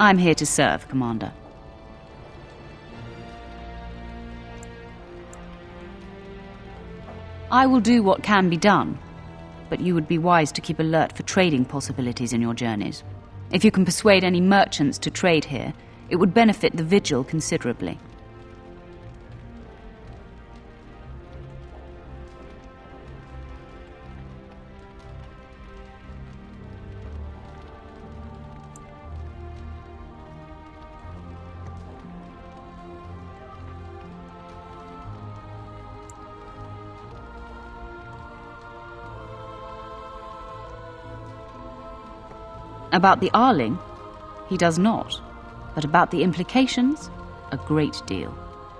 I'm here to serve, Commander. I will do what can be done, but you would be wise to keep alert for trading possibilities in your journeys. If you can persuade any merchants to trade here, it would benefit the Vigil considerably. About the Arling, he does not. But about the implications, a great deal.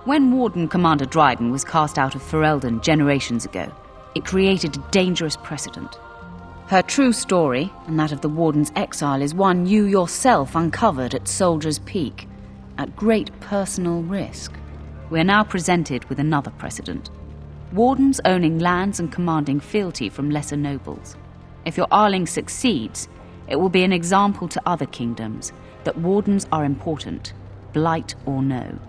When Warden Commander Dryden was cast out of Ferelden generations ago, it created a dangerous precedent. Her true story, and that of the Warden's exile, is one you yourself uncovered at Soldier's Peak, at great personal risk. We are now presented with another precedent. Wardens owning lands and commanding fealty from lesser nobles. If your Arling succeeds, it will be an example to other kingdoms that wardens are important, blight or no.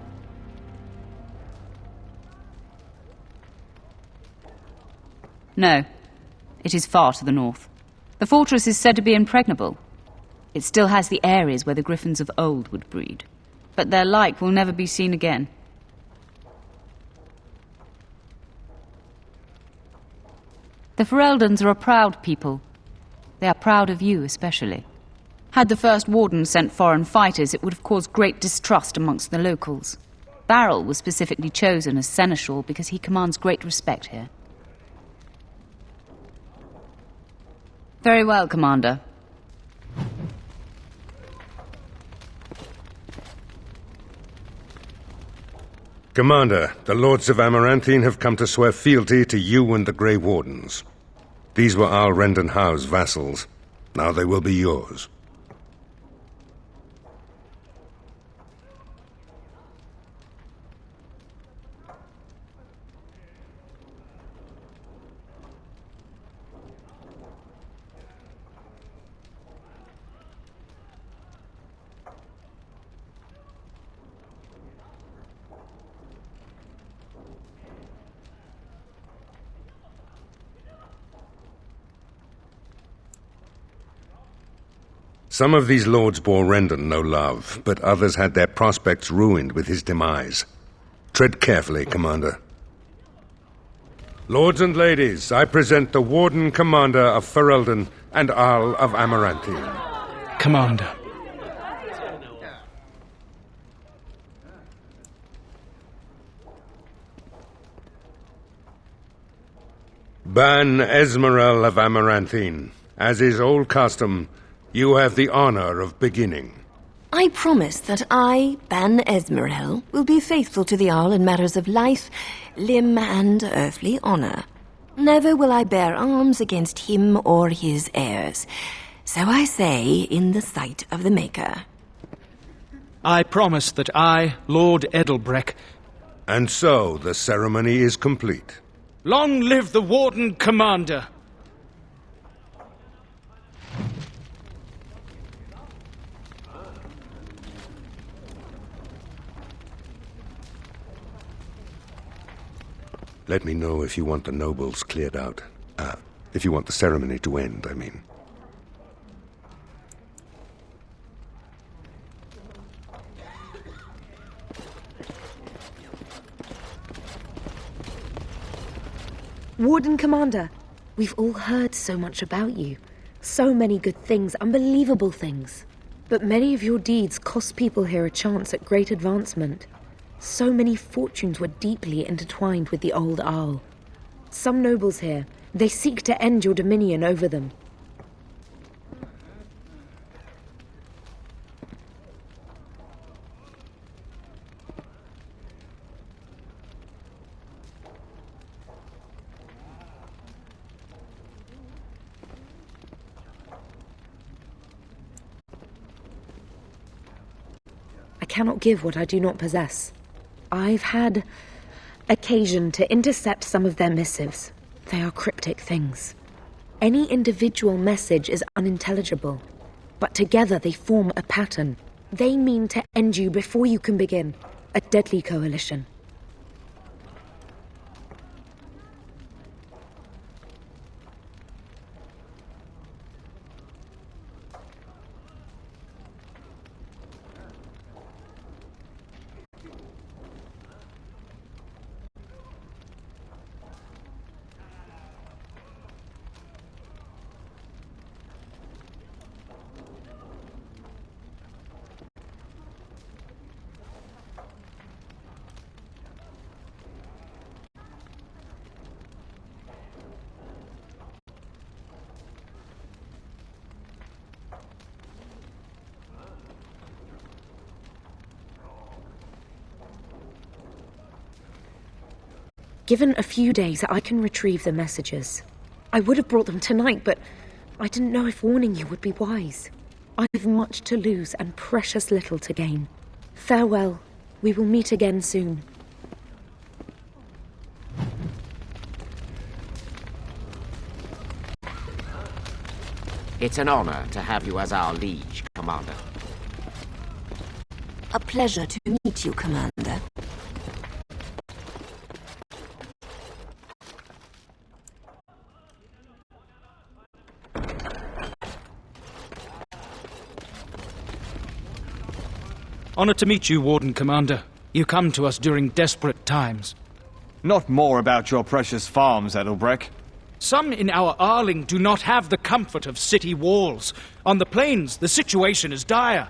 No, it is far to the north. The fortress is said to be impregnable. It still has the areas where the griffins of old would breed, but their like will never be seen again. The Fereldans are a proud people. They are proud of you especially. Had the first warden sent foreign fighters, it would have caused great distrust amongst the locals. Barrel was specifically chosen as seneschal because he commands great respect here. Very well, Commander. Commander, the Lords of Amaranthine have come to swear fealty to you and the Grey Wardens. These were Al Rendon Howe's vassals. Now they will be yours. Some of these lords bore Rendon no love, but others had their prospects ruined with his demise. Tread carefully, Commander. Lords and ladies, I present the Warden Commander of Ferelden and Arl of Amaranthine. Commander. Ban Esmerel of Amaranthine, as is old custom, you have the honor of beginning. I promise that I, Ban Esmerel, will be faithful to the Arl in matters of life, limb, and earthly honor. Never will I bear arms against him or his heirs. So I say, in the sight of the Maker. I promise that I, Lord Edelbreck... And so the ceremony is complete. Long live the Warden Commander! Let me know if you want the nobles cleared out. If you want the ceremony to end, I mean. Warden Commander, we've all heard so much about you. So many good things, unbelievable things. But many of your deeds cost people here a chance at great advancement. So many fortunes were deeply intertwined with the old Arl. Some nobles here, they seek to end your dominion over them. I cannot give what I do not possess. I've had occasion to intercept some of their missives. They are cryptic things. Any individual message is unintelligible, but together they form a pattern. They mean to end you before you can begin. A deadly coalition. Given a few days, I can retrieve the messages. I would have brought them tonight, but I didn't know if warning you would be wise. I've much to lose and precious little to gain. Farewell. We will meet again soon. It's an honor to have you as our liege, Commander. A pleasure to meet you, Commander. Honor to meet you, Warden Commander. You come to us during desperate times. Not more about your precious farms, Edelbreck. Some in our Arling do not have the comfort of city walls. On the plains, the situation is dire.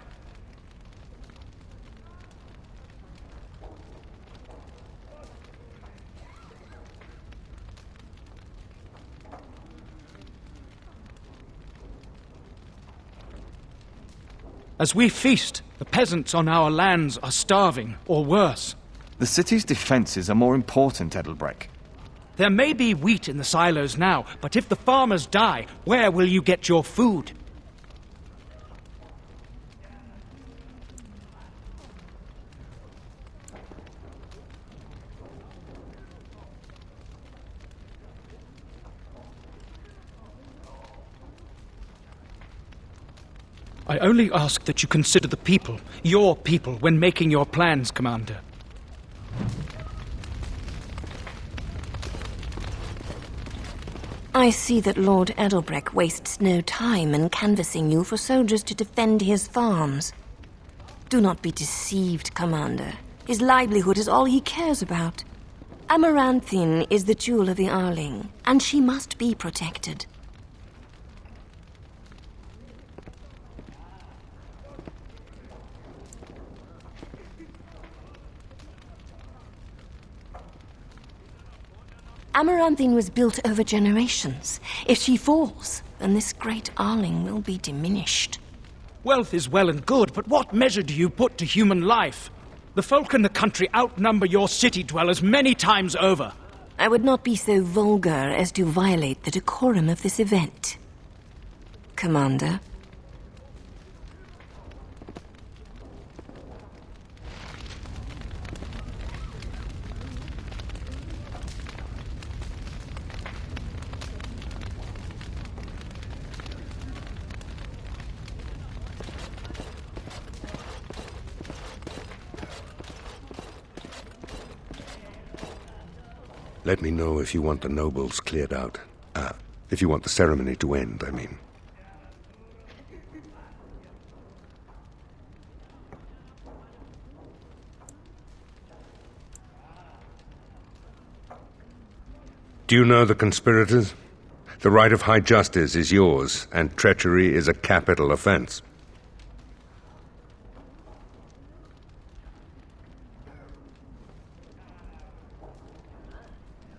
As we feast, the peasants on our lands are starving, or worse. The city's defenses are more important, Edelbreck. There may be wheat in the silos now, but if the farmers die, where will you get your food? I only ask that you consider the people, your people, when making your plans, Commander. I see that Lord Edelbreck wastes no time in canvassing you for soldiers to defend his farms. Do not be deceived, Commander. His livelihood is all he cares about. Amaranthine is the jewel of the Arling, and she must be protected. Amaranthine was built over generations. If she falls, then this great Arling will be diminished. Wealth is well and good, but what measure do you put to human life? The folk in the country outnumber your city dwellers many times over. I would not be so vulgar as to violate the decorum of this event. Commander. Let me know if you want the nobles cleared out. If you want the ceremony to end, I mean. Do you know the conspirators? The right of high justice is yours, and treachery is a capital offense.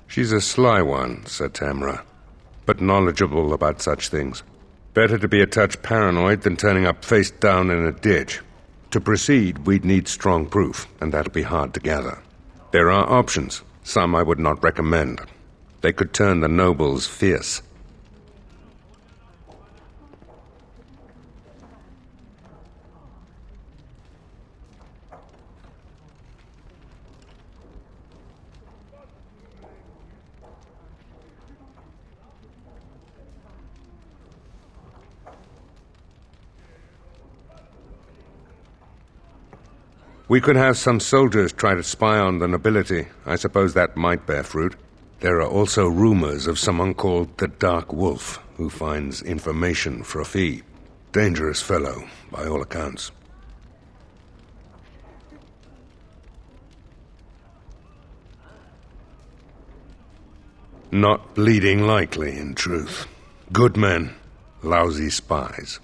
She's a sly one, said Tamra, but knowledgeable about such things. Better to be a touch paranoid than turning up face down in a ditch. To proceed, we'd need strong proof, and that'll be hard to gather. There are options, some I would not recommend. They could turn the nobles fierce. We could have some soldiers try to spy on the nobility. I suppose that might bear fruit. There are also rumors of someone called the Dark Wolf, who finds information for a fee. Dangerous fellow, by all accounts. Not leading likely, in truth. Good men, lousy spies.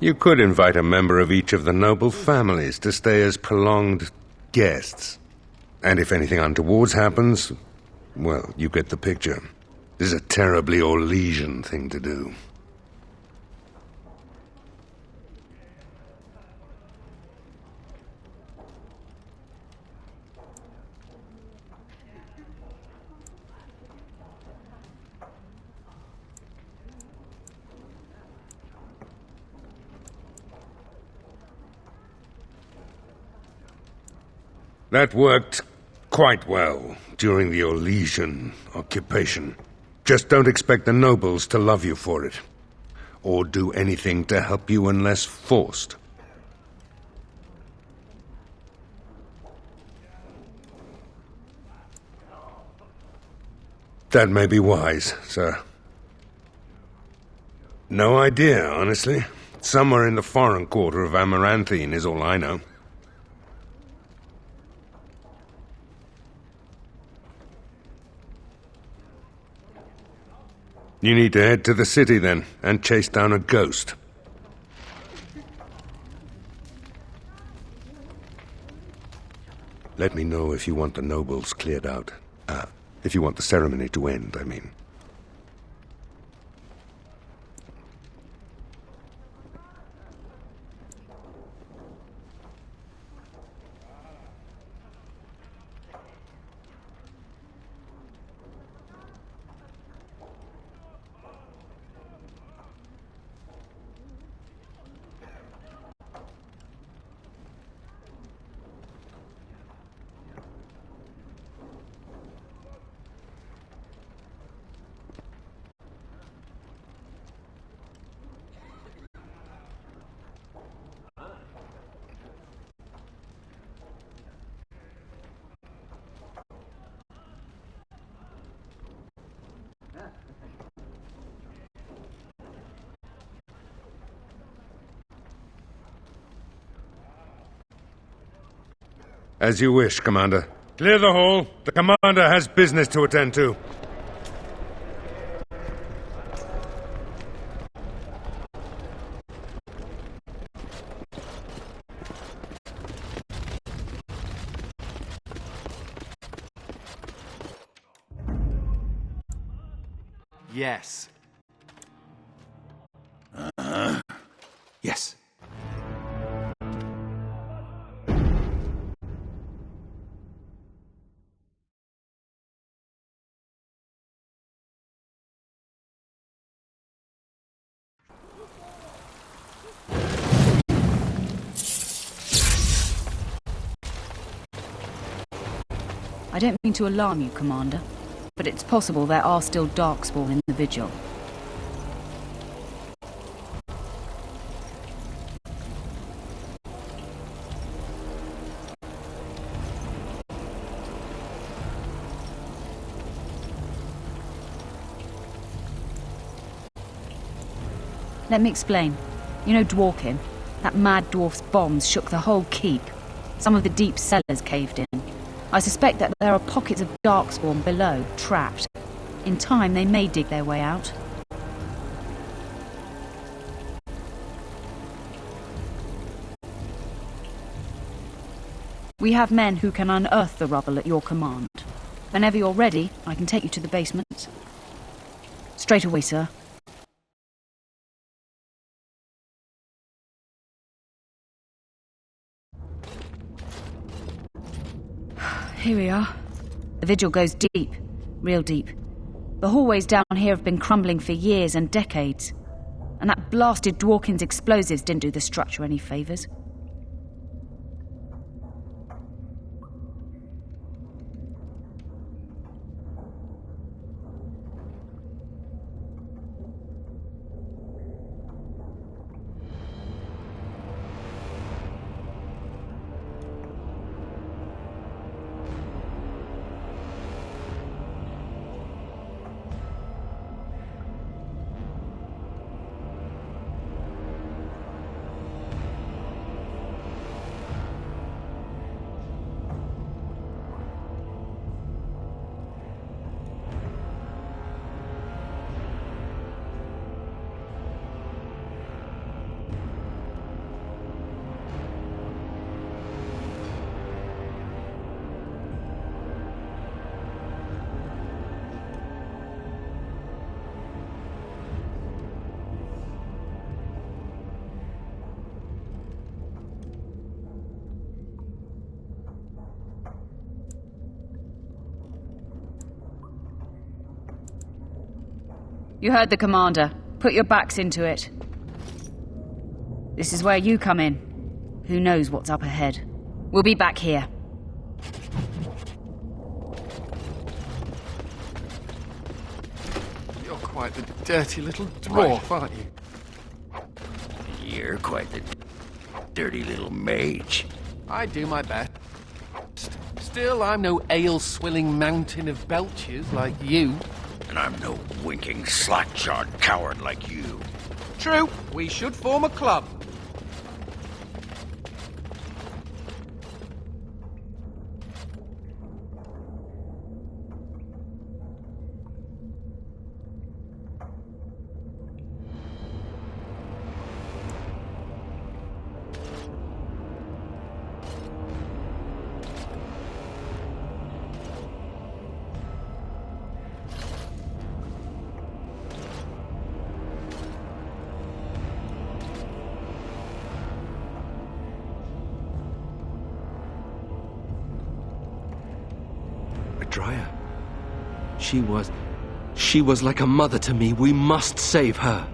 You could invite a member of each of the noble families to stay as prolonged guests. And if anything untoward happens, well, you get the picture. This is a terribly Orlesian thing to do. That worked quite well during the Orlesian occupation. Just don't expect the nobles to love you for it, or do anything to help you unless forced. That may be wise, sir. No idea, honestly. Somewhere in the foreign quarter of Amaranthine is all I know. You need to head to the city, then, and chase down a ghost. Let me know if you want the nobles cleared out. If you want the ceremony to end, I mean. As you wish, Commander. Clear the hall. The Commander has business to attend to. Yes. Yes. I don't mean to alarm you, Commander, but it's possible there are still Darkspawn in the Vigil. Let me explain. You know Dworkin? That mad dwarf's bombs shook the whole keep. Some of the deep cellars caved in. I suspect that there are pockets of Darkspawn below, trapped. In time, they may dig their way out. We have men who can unearth the rubble at your command. Whenever you're ready, I can take you to the basement. Straight away, sir. Here we are. The vigil goes deep, real deep. The hallways down here have been crumbling for years and decades. And that blasted Dworkin's explosives didn't do the structure any favours. You heard the commander. Put your backs into it. This is where you come in. Who knows what's up ahead? We'll be back here. You're quite the dirty little dwarf, aren't you? You're quite the dirty little mage. I do my best. Still, I'm no ale-swilling mountain of belches like you. And I'm no winking, slack-jawed coward like you. True, we should form a club. Dryer. She was like a mother to me. We must save her.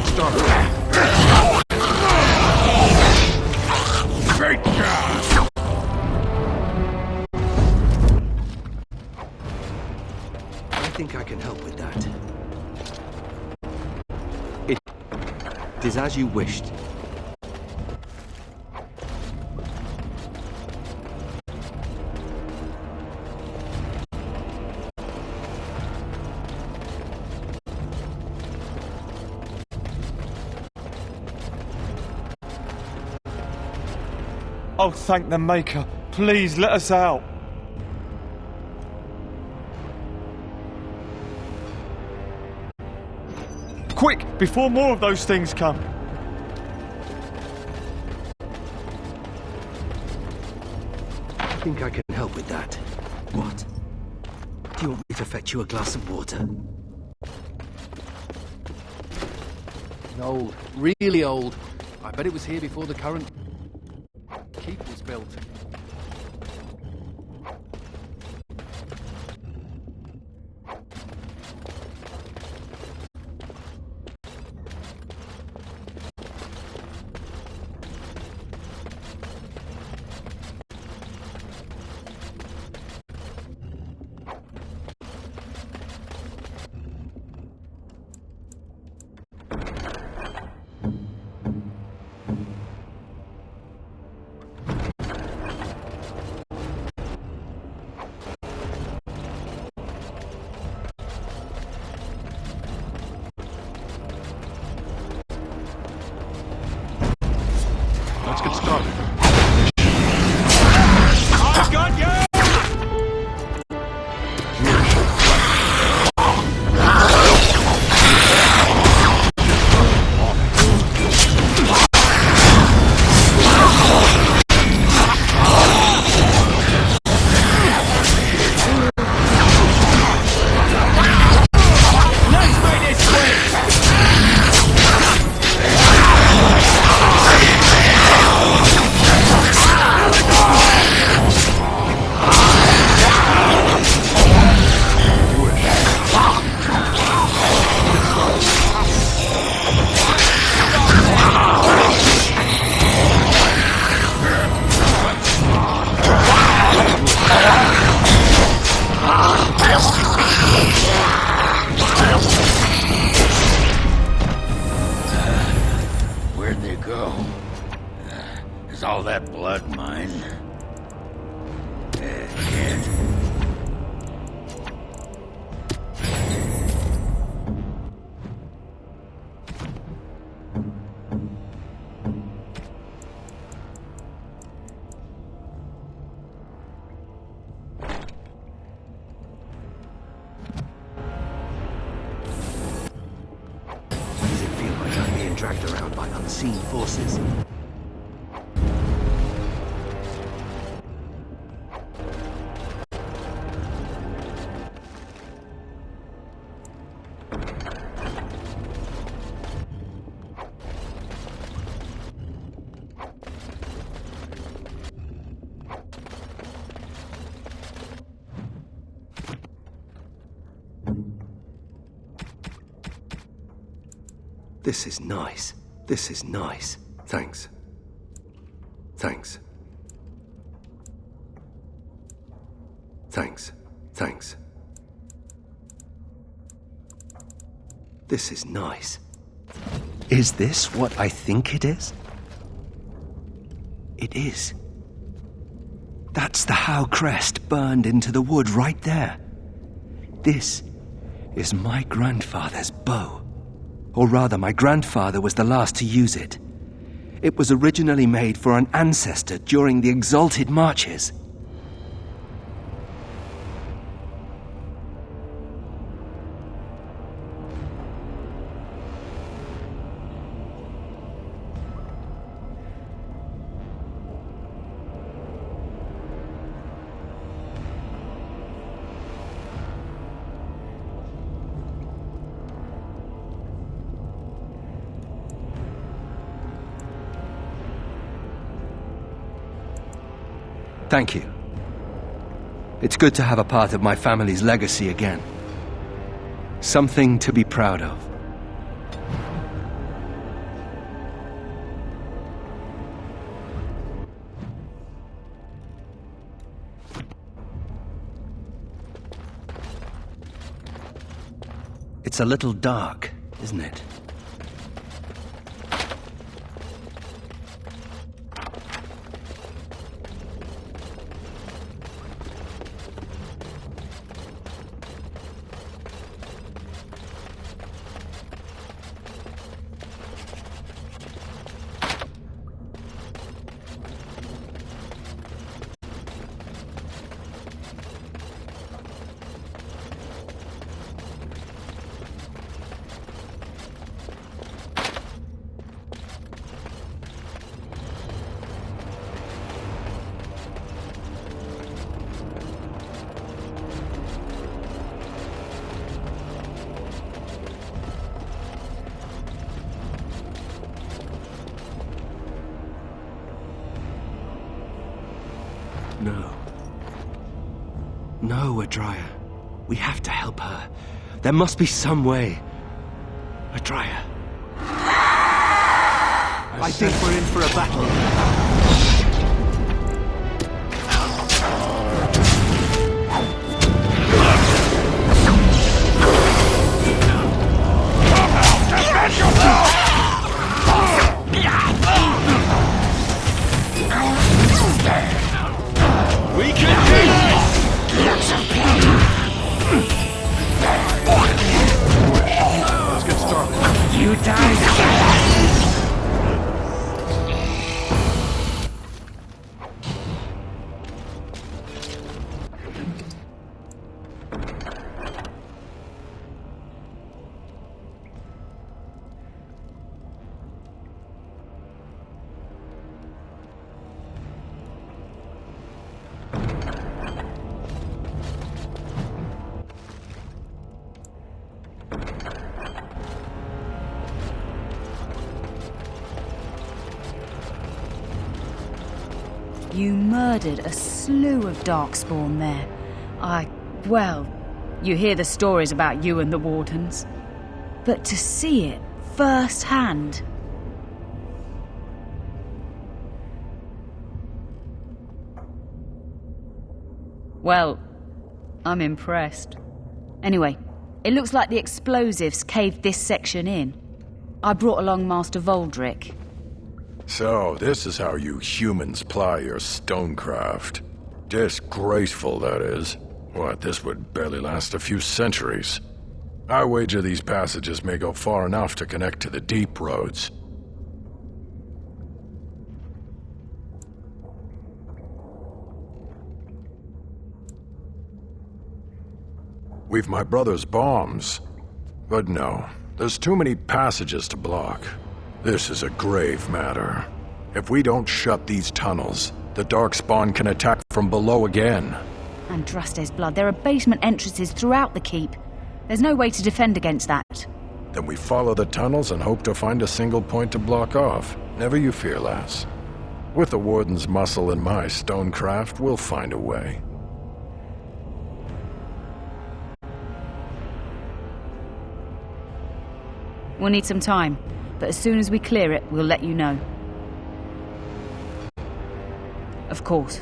get started. Great job! I think I can help with that. It is as you wished. Oh, thank the Maker. Please, let us out. Quick, before more of those things come. I think I can help with that. What? Do you want me to fetch you a glass of water? Old, really old. I bet it was here before the current keep was built. Let's get started. I've got you! Where'd they go? Is all that blood mine? Kid. Does it feel like I'm being dragged around by unseen forces? This is nice. This is nice. Thanks. Thanks. Thanks. Thanks. This is nice. Is this what I think it is? It is. That's the Howe crest burned into the wood right there. This is my grandfather's bow. Or rather, my grandfather was the last to use it. It was originally made for an ancestor during the Exalted Marches. Thank you. It's good to have a part of my family's legacy again. Something to be proud of. It's a little dark, isn't it? No. No, Adria. We have to help her. There must be some way. Adria. I think we're in for a battle. We can do this! Let's get started. You die. You murdered a slew of Darkspawn there. Well, you hear the stories about you and the Wardens. But to see it firsthand... Well, I'm impressed. Anyway, it looks like the explosives caved this section in. I brought along Master Voldrick. So, this is how you humans ply your stonecraft. Disgraceful, that is. What, this would barely last a few centuries. I wager these passages may go far enough to connect to the deep roads. We've my brother's bombs. But no, there's too many passages to block. This is a grave matter. If we don't shut these tunnels, the Darkspawn can attack from below again. Andraste's blood, there are basement entrances throughout the keep. There's no way to defend against that. Then we follow the tunnels and hope to find a single point to block off. Never you fear, lass. With the Warden's muscle and my stonecraft, we'll find a way. We'll need some time, but as soon as we clear it, we'll let you know. Of course.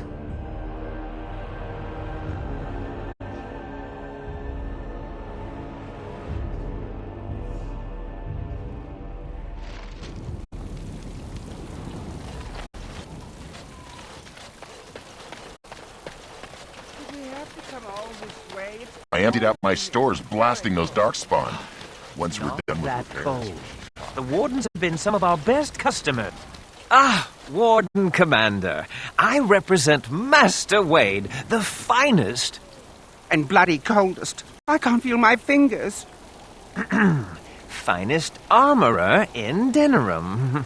I emptied out my stores blasting those Darkspawn. Once we're done with That repairs. cold. The Wardens have been some of our best customers. Ah, Warden Commander. I represent Master Wade, the finest... And bloody coldest. I can't feel my fingers. finest armorer in Denerim.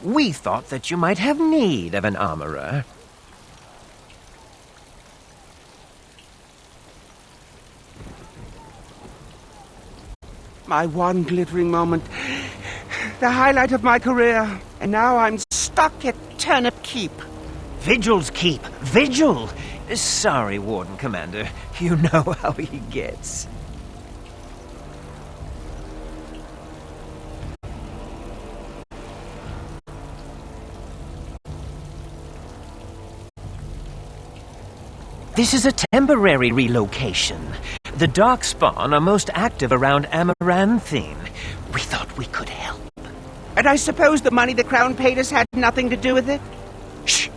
we thought that you might have need of an armorer. My one glittering moment. The highlight of my career. And now I'm stuck at Turnip Keep. Vigil's Keep. Vigil! Sorry, Warden Commander. You know how he gets. This is a temporary relocation. The Darkspawn are most active around Amaranthine. We thought we could help. And I suppose the money the Crown paid us had nothing to do with it? Shh!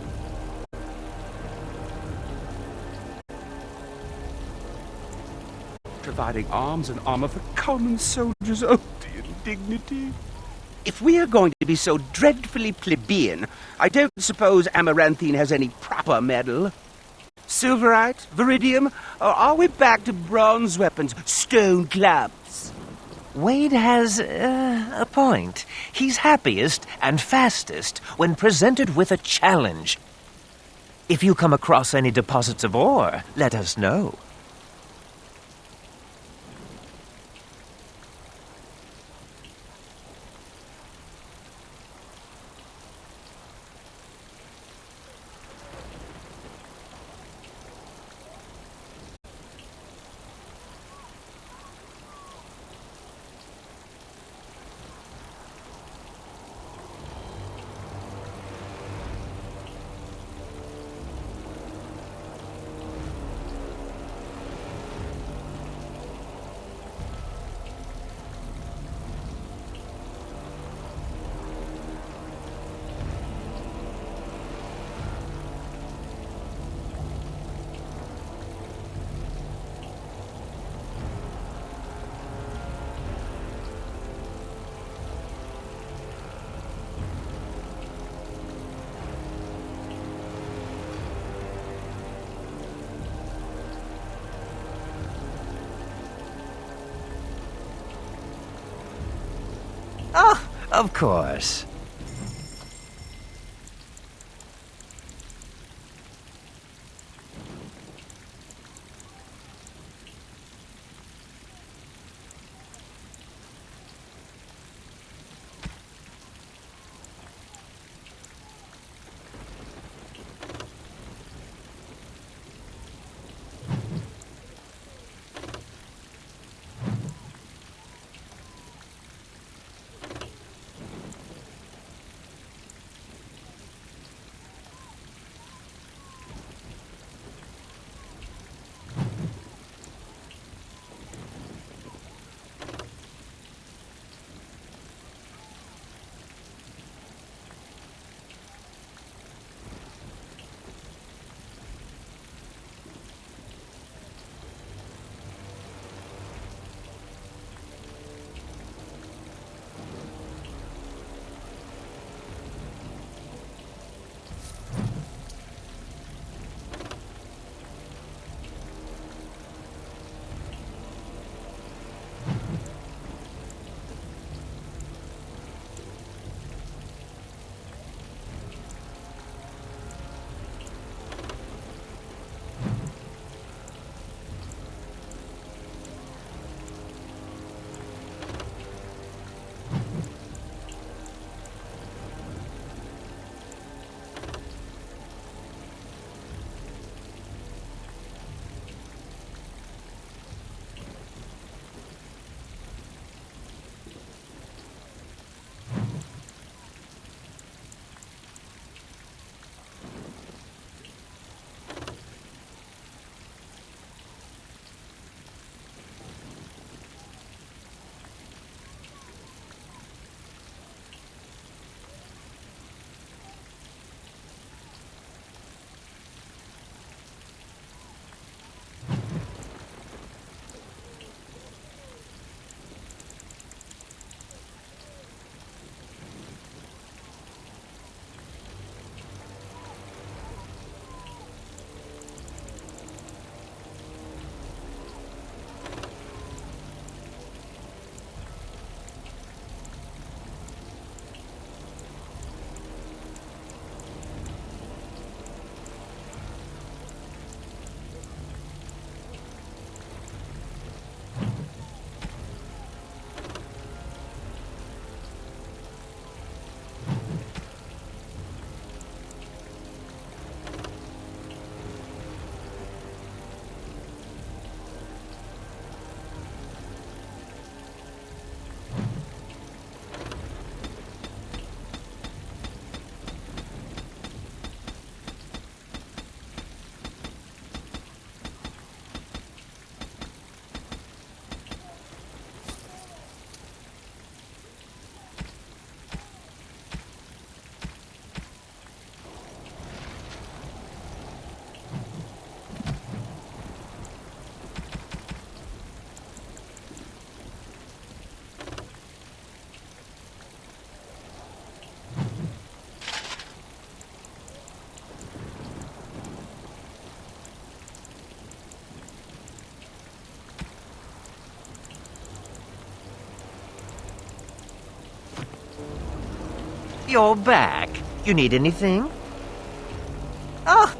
Providing arms and armor for common soldiers. Oh, the indignity. If we are going to be so dreadfully plebeian, I don't suppose Amaranthine has any proper medal. Silverite? Viridium? Or are we back to bronze weapons, stone clubs? Wade has a point. He's happiest and fastest when presented with a challenge. If you come across any deposits of ore, let us know. Oh, of course. You're back. You need anything? Oh!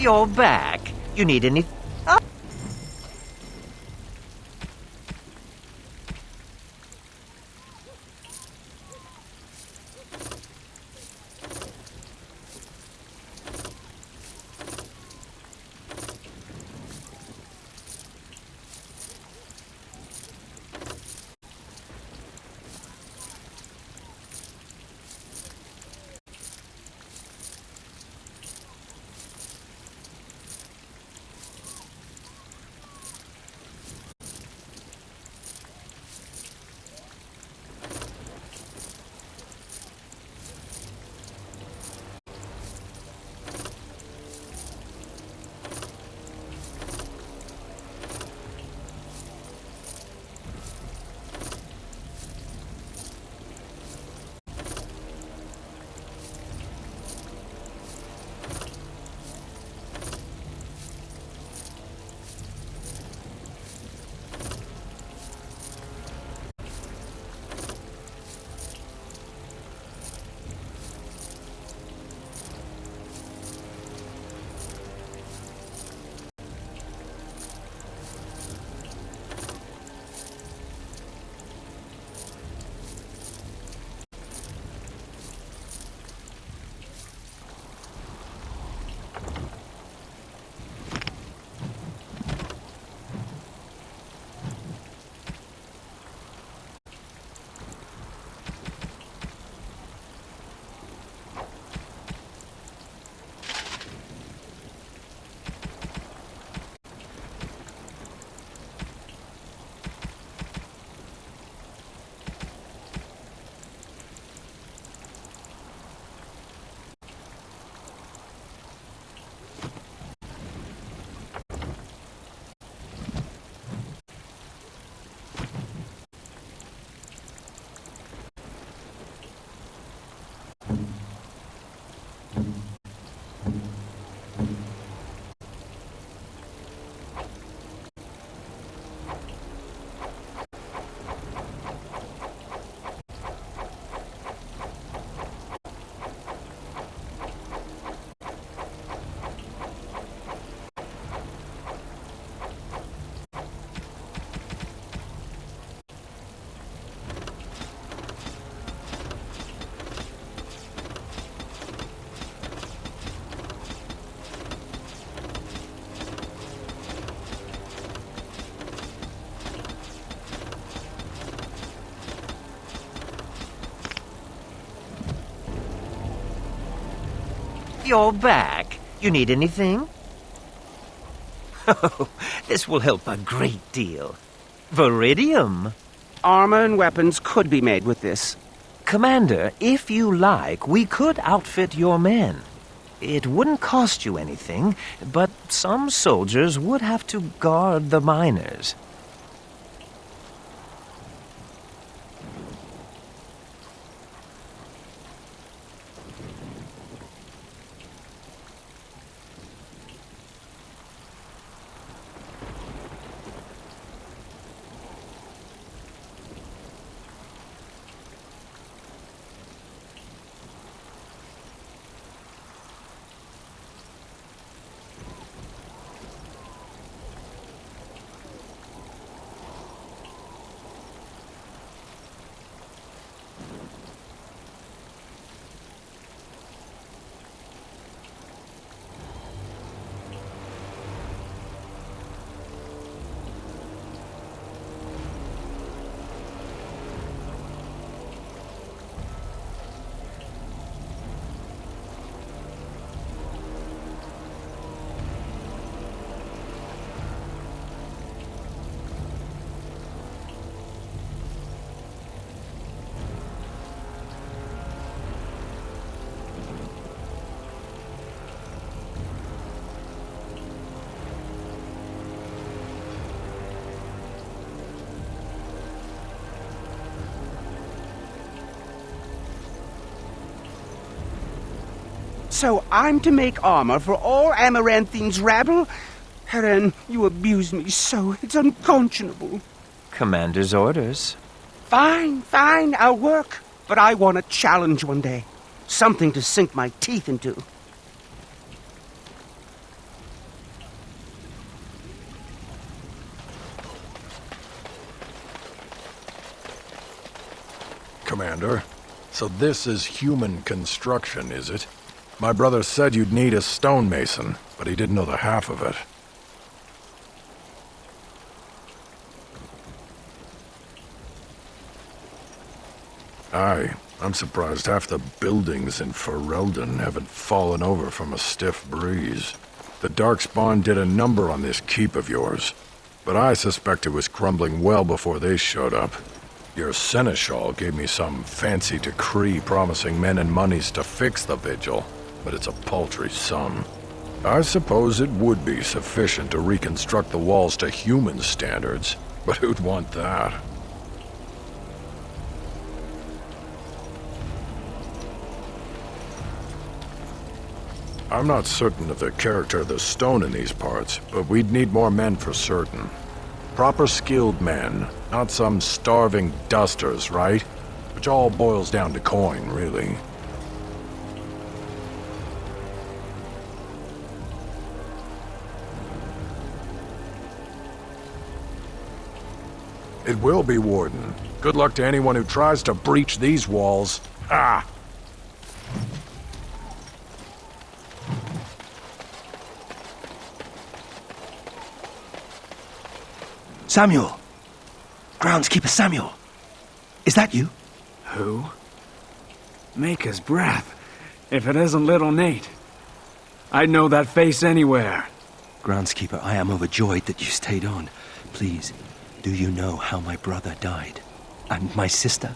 You're back. You need any... Oh. You're back. You need anything? Oh, this will help a great deal. Viridium. Armor and weapons could be made with this. Commander, if you like, we could outfit your men. It wouldn't cost you anything, but some soldiers would have to guard the miners. So I'm to make armor for all Amaranthine's rabble? Heren, you abuse me so, it's unconscionable. Commander's orders. Fine, I'll work. But I want a challenge one day. Something to sink my teeth into. Commander, so this is human construction, is it? My brother said you'd need a stonemason, but he didn't know the half of it. Aye, I'm surprised half the buildings in Ferelden haven't fallen over from a stiff breeze. The Darkspawn did a number on this keep of yours, but I suspect it was crumbling well before they showed up. Your seneschal gave me some fancy decree promising men and monies to fix the vigil, but it's a paltry sum. I suppose it would be sufficient to reconstruct the walls to human standards, but who'd want that? I'm not certain of the character of the stone in these parts, but we'd need more men for certain. Proper skilled men, not some starving dusters, right? Which all boils down to coin, really. It will be, Warden. Good luck to anyone who tries to breach these walls. Ha! Samuel! Groundskeeper Samuel! Is that you? Who? Maker's breath. If it isn't little Nate. I'd know that face anywhere. Groundskeeper, I am overjoyed that you stayed on. Please, do you know how my brother died? And my sister?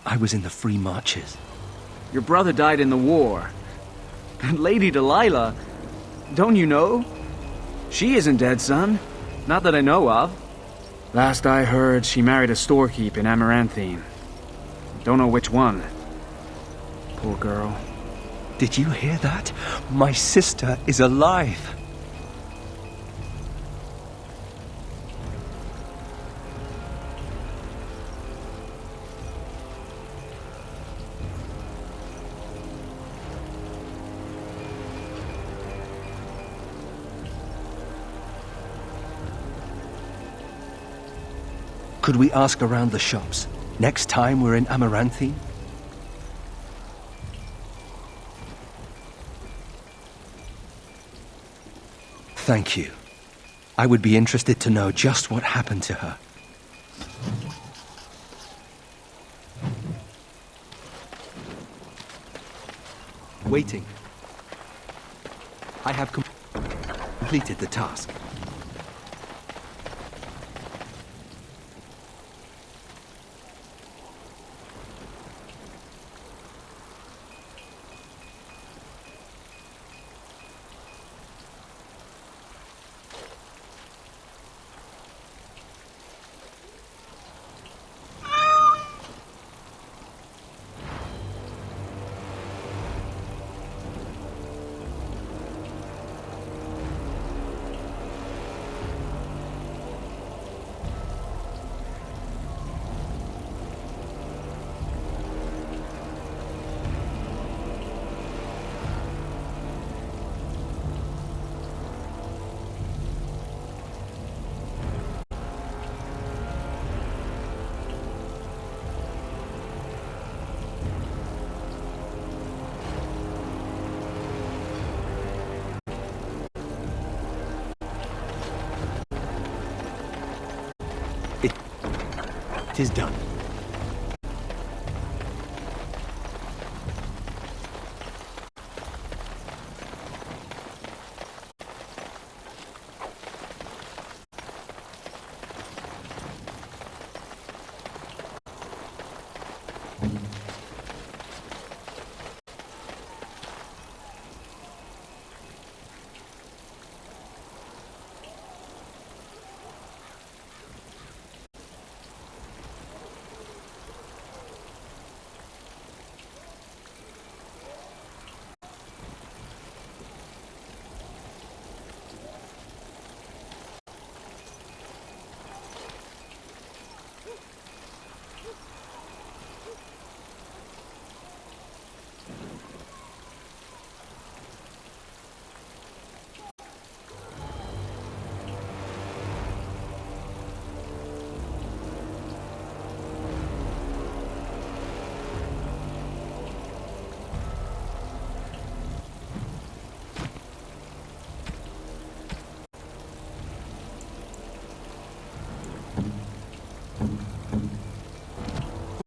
I was in the Free Marches. Your brother died in the war. And Lady Delilah, don't you know? She isn't dead, son. Not that I know of. Last I heard, she married a storekeep in Amaranthine. Don't know which one. Poor girl. Did you hear that? My sister is alive. Could we ask around the shops next time we're in Amaranthine? Thank you. I would be interested to know just what happened to her. Waiting. I have completed the task. It is done.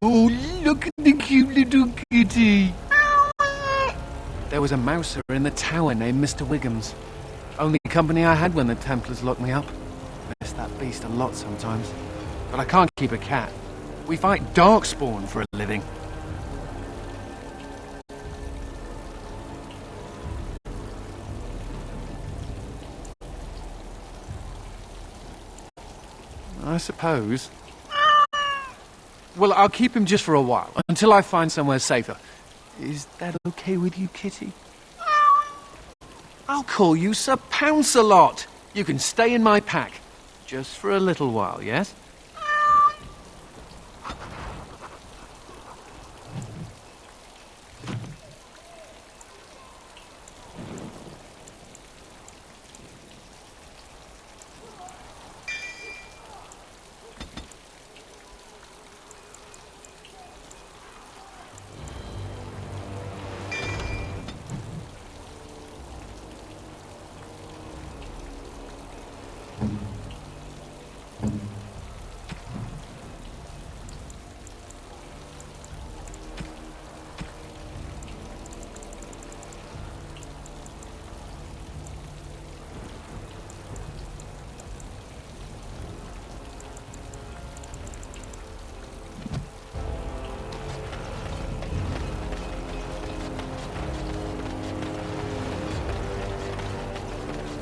Oh, look at the cute little kitty. There was a mouser in the tower named Mr. Wiggums. Only company I had when the Templars locked me up. Miss that beast a lot sometimes. But I can't keep a cat. We fight darkspawn for a living. I suppose. Well, I'll keep him just for a while, until I find somewhere safer. Is that okay with you, kitty? I'll call you Sir Pounce-a-lot. You can stay in my pack. Just for a little while, yes?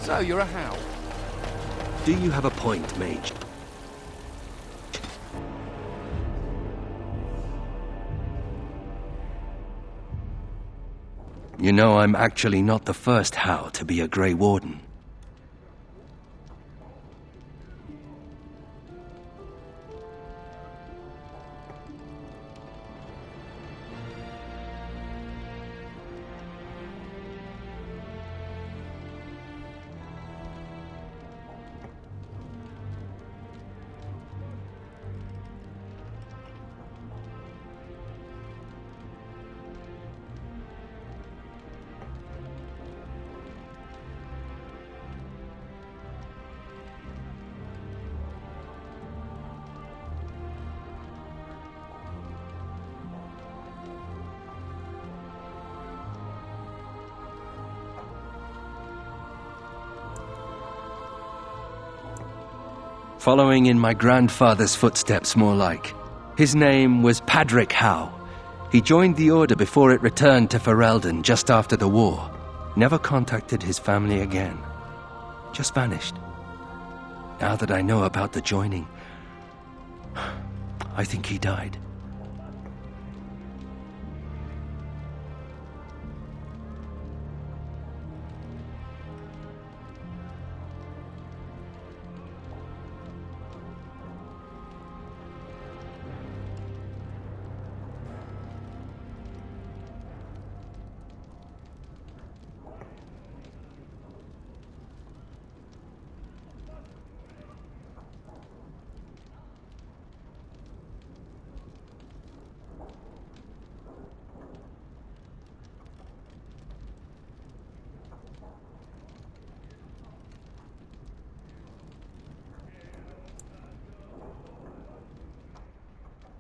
So, you're a howl. Do you have a point, Mage? You know, I'm actually not the first Howl to be a Grey Warden. Following in my grandfather's footsteps, more like. His name was Padric Howe. He joined the Order before it returned to Ferelden just after the war. Never contacted his family again. Just vanished. Now that I know about the joining, I think he died.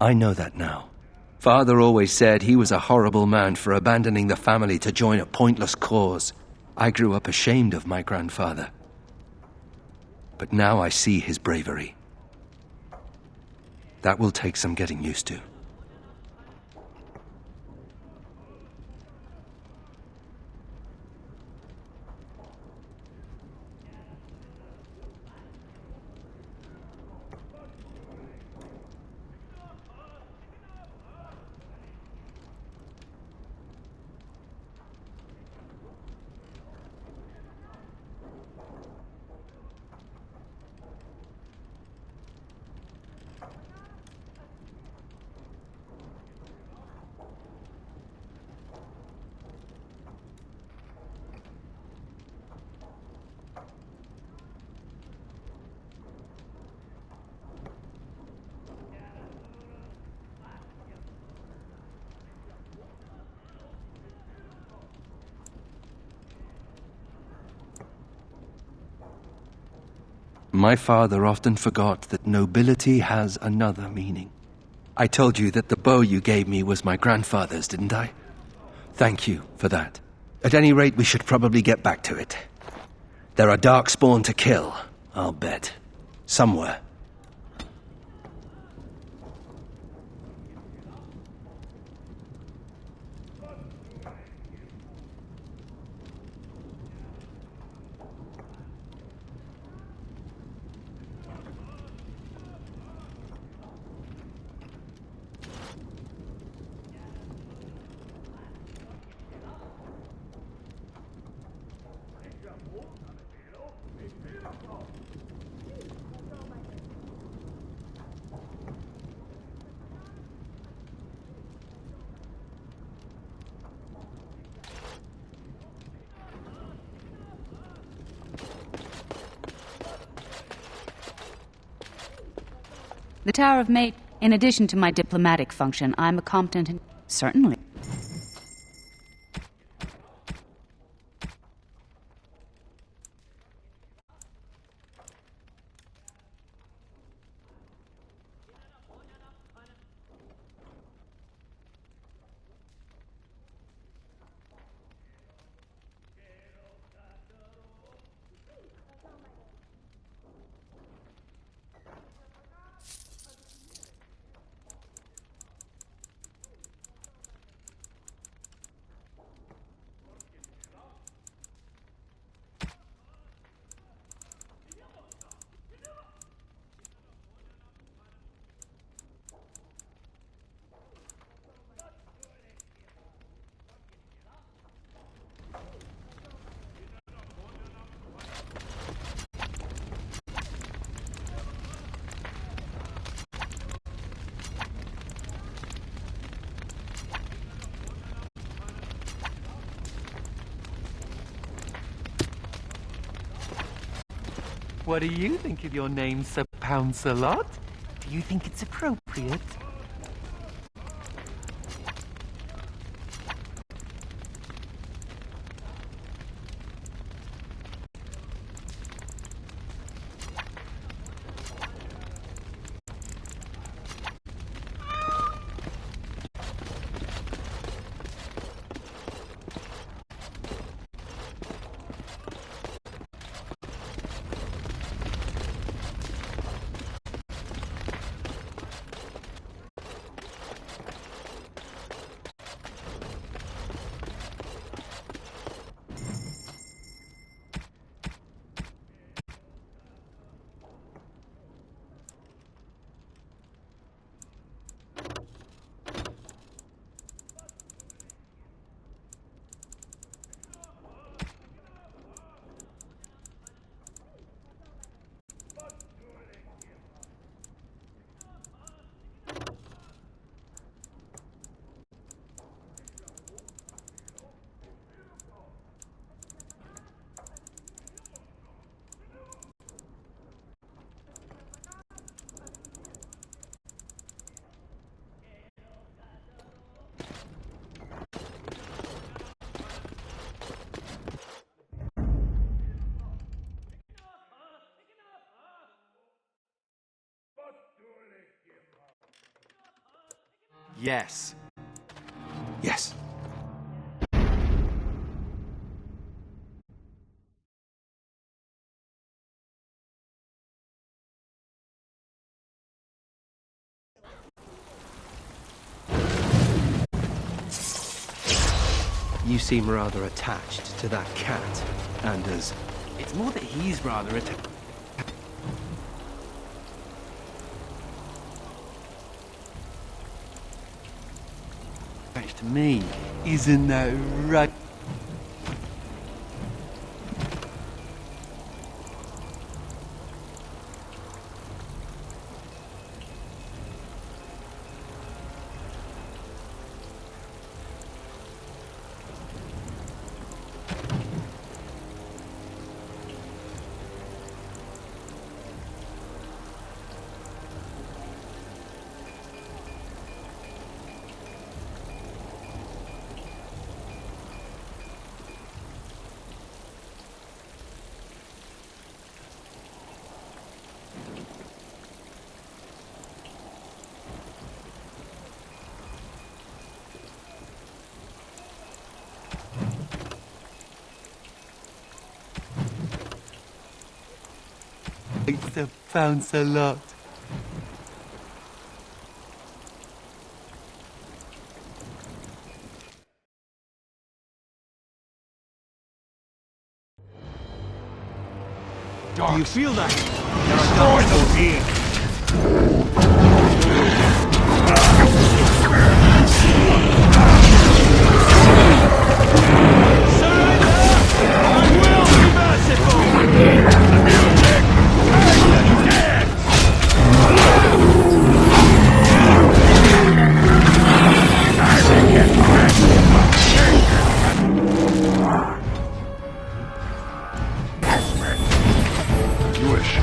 I know that now. Father always said he was a horrible man for abandoning the family to join a pointless cause. I grew up ashamed of my grandfather. But now I see his bravery. That will take some getting used to. My father often forgot that nobility has another meaning. I told you that the bow you gave me was my grandfather's, didn't I? Thank you for that. At any rate, we should probably get back to it. There are darkspawn to kill, I'll bet. Somewhere. The Tower of Mate, in addition to my diplomatic function, I'm a competent and... Certainly. What do you think of your name, Sir Pounce-a-Lot? Do you think it's appropriate? Yes. Yes. You seem rather attached to that cat, Anders. It's more that he's rather attached to me. Isn't that right? right, Sir Pounce-a-lot. Do you feel that? You wish.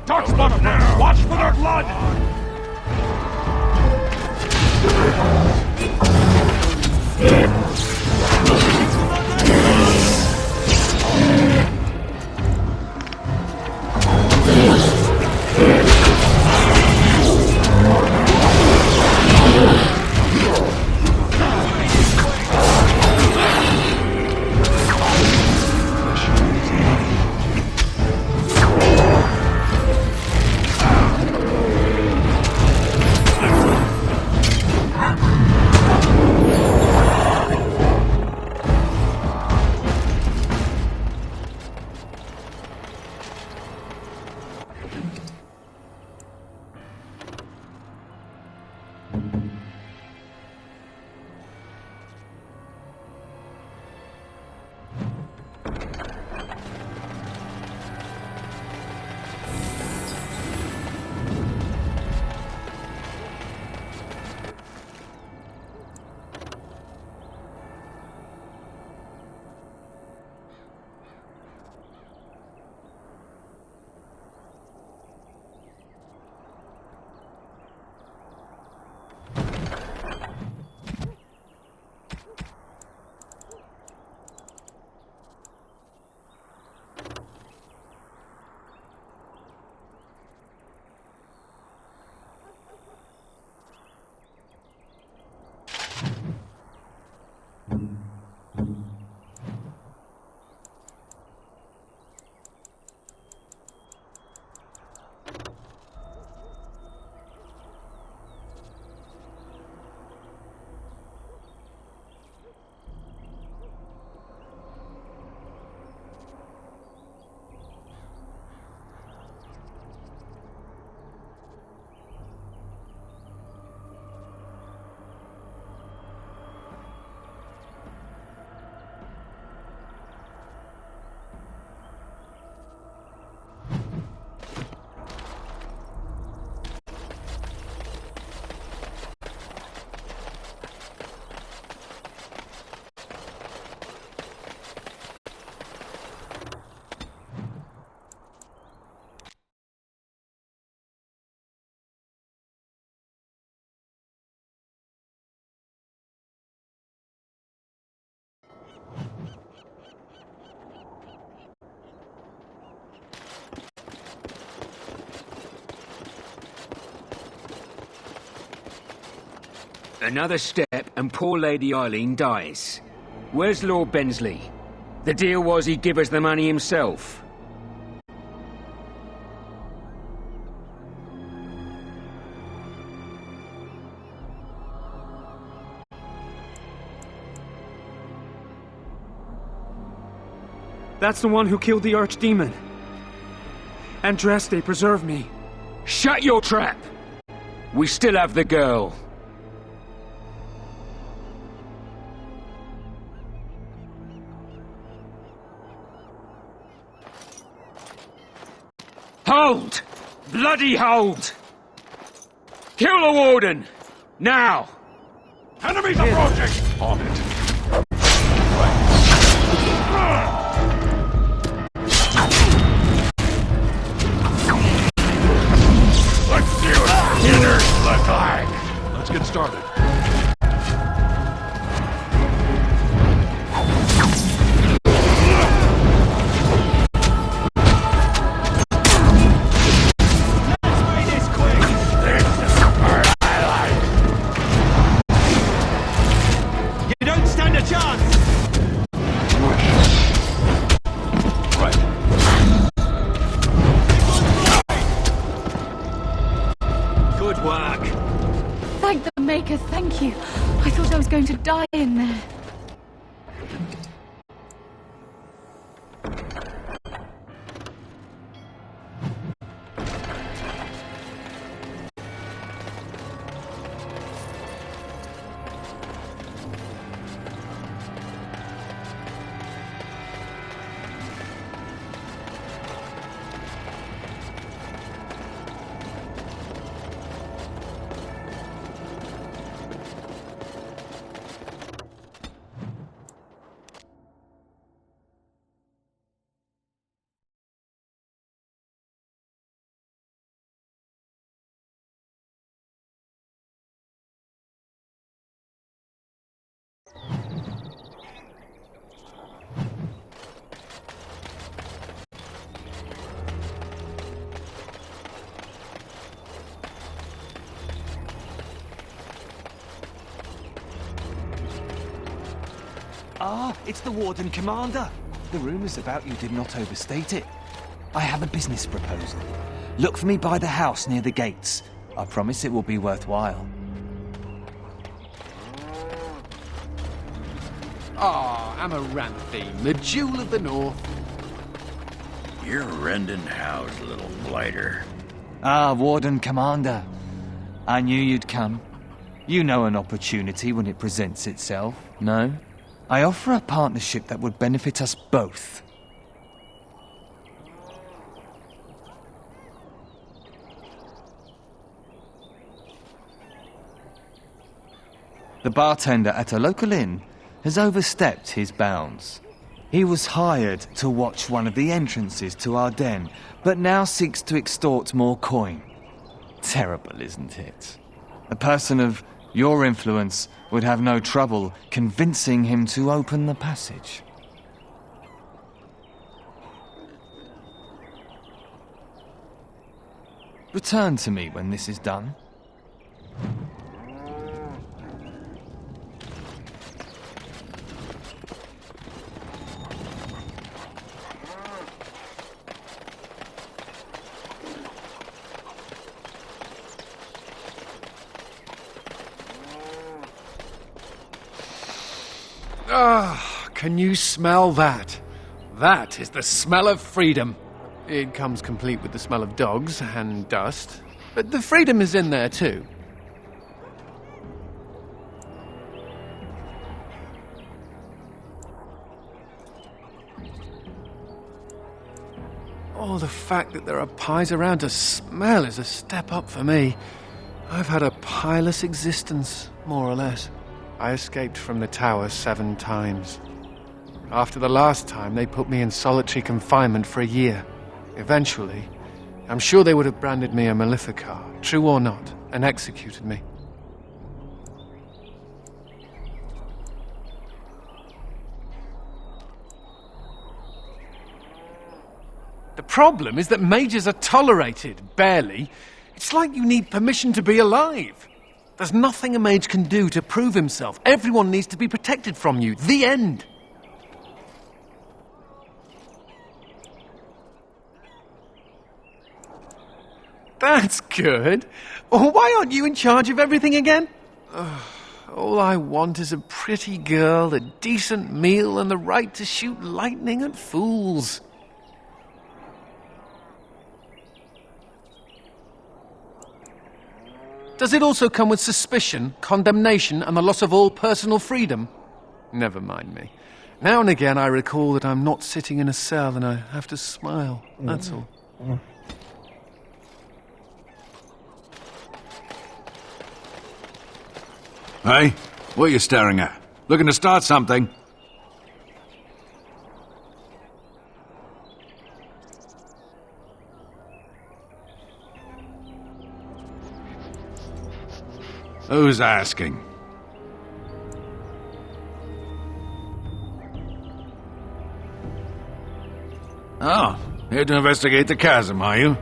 Darkspawn, watch for their blood! Another step and poor Lady Eileen dies. Where's Lord Bensley? The deal was he'd give us the money himself. That's the one who killed the archdemon. Andraste, preserve me. Shut your trap! We still have the girl. Hold! Bloody hold! Kill the warden! Now! Enemies approaching! On it. Let's see what beginners look like! Let's get started. Thank the Maker, thank you. I thought I was going to die in there. Ah, it's the Warden Commander. The rumours about you did not overstate it. I have a business proposal. Look for me by the house near the gates. I promise it will be worthwhile. Ah, Amaranthine, the jewel of the north. You're rending house, little blighter. Ah, Warden Commander. I knew you'd come. You know an opportunity when it presents itself, no? I offer a partnership that would benefit us both. The bartender at a local inn has overstepped his bounds. He was hired to watch one of the entrances to our den, but now seeks to extort more coin. Terrible, isn't it? A person of your influence would have no trouble convincing him to open the passage. Return to me when this is done. Ah, can you smell that? That is the smell of freedom. It comes complete with the smell of dogs and dust, but the freedom is in there too. Oh, the fact that there are pies around to smell is a step up for me. I've had a pieless existence, more or less. I escaped from the tower 7 times. After the last time, they put me in solitary confinement for a year. Eventually, I'm sure they would have branded me a Maleficar, true or not, and executed me. The problem is that mages are tolerated, barely. It's like you need permission to be alive. There's nothing a mage can do to prove himself. Everyone needs to be protected from you. The end. That's good. Why aren't you in charge of everything again? All I want is a pretty girl, a decent meal, and the right to shoot lightning at fools. Does it also come with suspicion, condemnation, and the loss of all personal freedom? Never mind me. Now and again I recall that I'm not sitting in a cell and I have to smile, that's all. Hey, what are you staring at? Looking to start something? Who's asking? Oh, here to investigate the chasm, are you?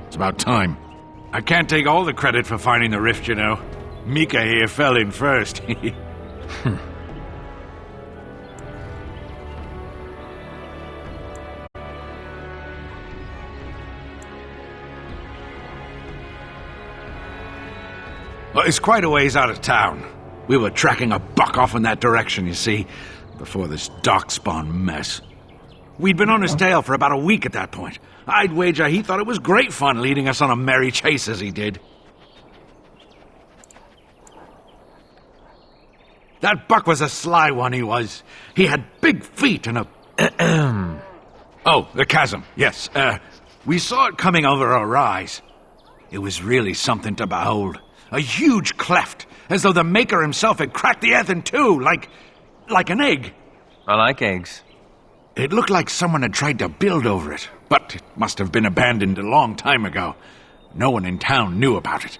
It's about time. I can't take all the credit for finding the rift, you know. Mika here fell in first. Well, it's quite a ways out of town. We were tracking a buck off in that direction, you see, before this darkspawn mess. We'd been on his tail for about a week at that point. I'd wager he thought it was great fun leading us on a merry chase as he did. That buck was a sly one, he was. He had big feet and a... Oh, the chasm, yes. We saw it coming over our rise. It was really something to behold. A huge cleft, as though the Maker himself had cracked the earth in two, like an egg. I like eggs. It looked like someone had tried to build over it, but it must have been abandoned a long time ago. No one in town knew about it.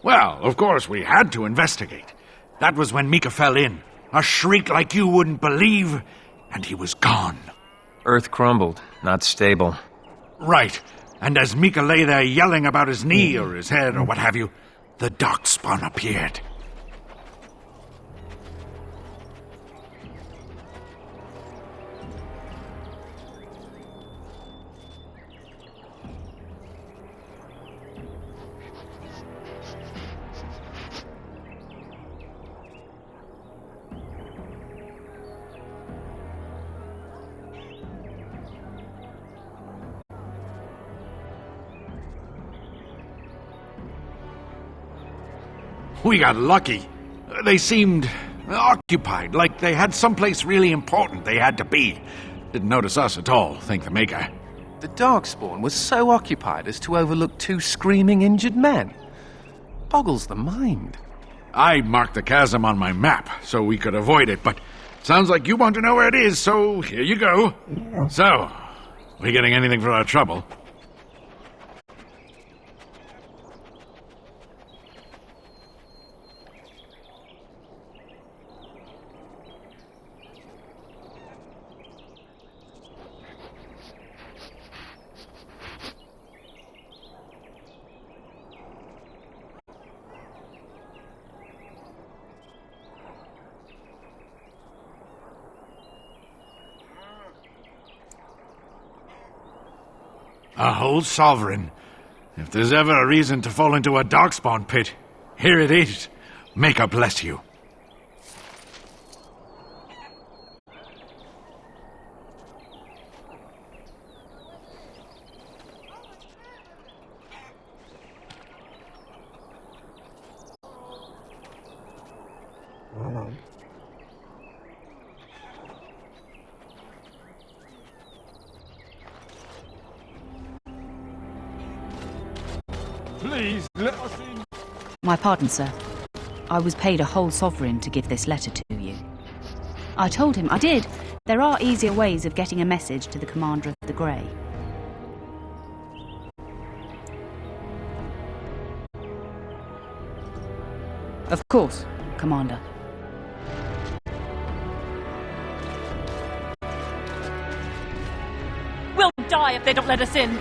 Well, of course, we had to investigate. That was when Mika fell in. A shriek like you wouldn't believe, and he was gone. Earth crumbled, not stable. Right, and as Mika lay there yelling about his knee or his head or what have you, the darkspawn appeared. We got lucky. They seemed occupied, like they had someplace really important they had to be. Didn't notice us at all, thank the Maker. The Darkspawn was so occupied as to overlook two screaming injured men. Boggles the mind. I marked the chasm on my map so we could avoid it, but sounds like you want to know where it is, so here you go. So, we getting anything for our trouble? A whole sovereign. If there's ever a reason to fall into a darkspawn pit, here it is. Maker bless you. Please, let us in. My pardon, sir. I was paid a whole sovereign to give this letter to you. I told him I did. There are easier ways of getting a message to the Commander of the Grey. Of course, Commander. We'll die if they don't let us in.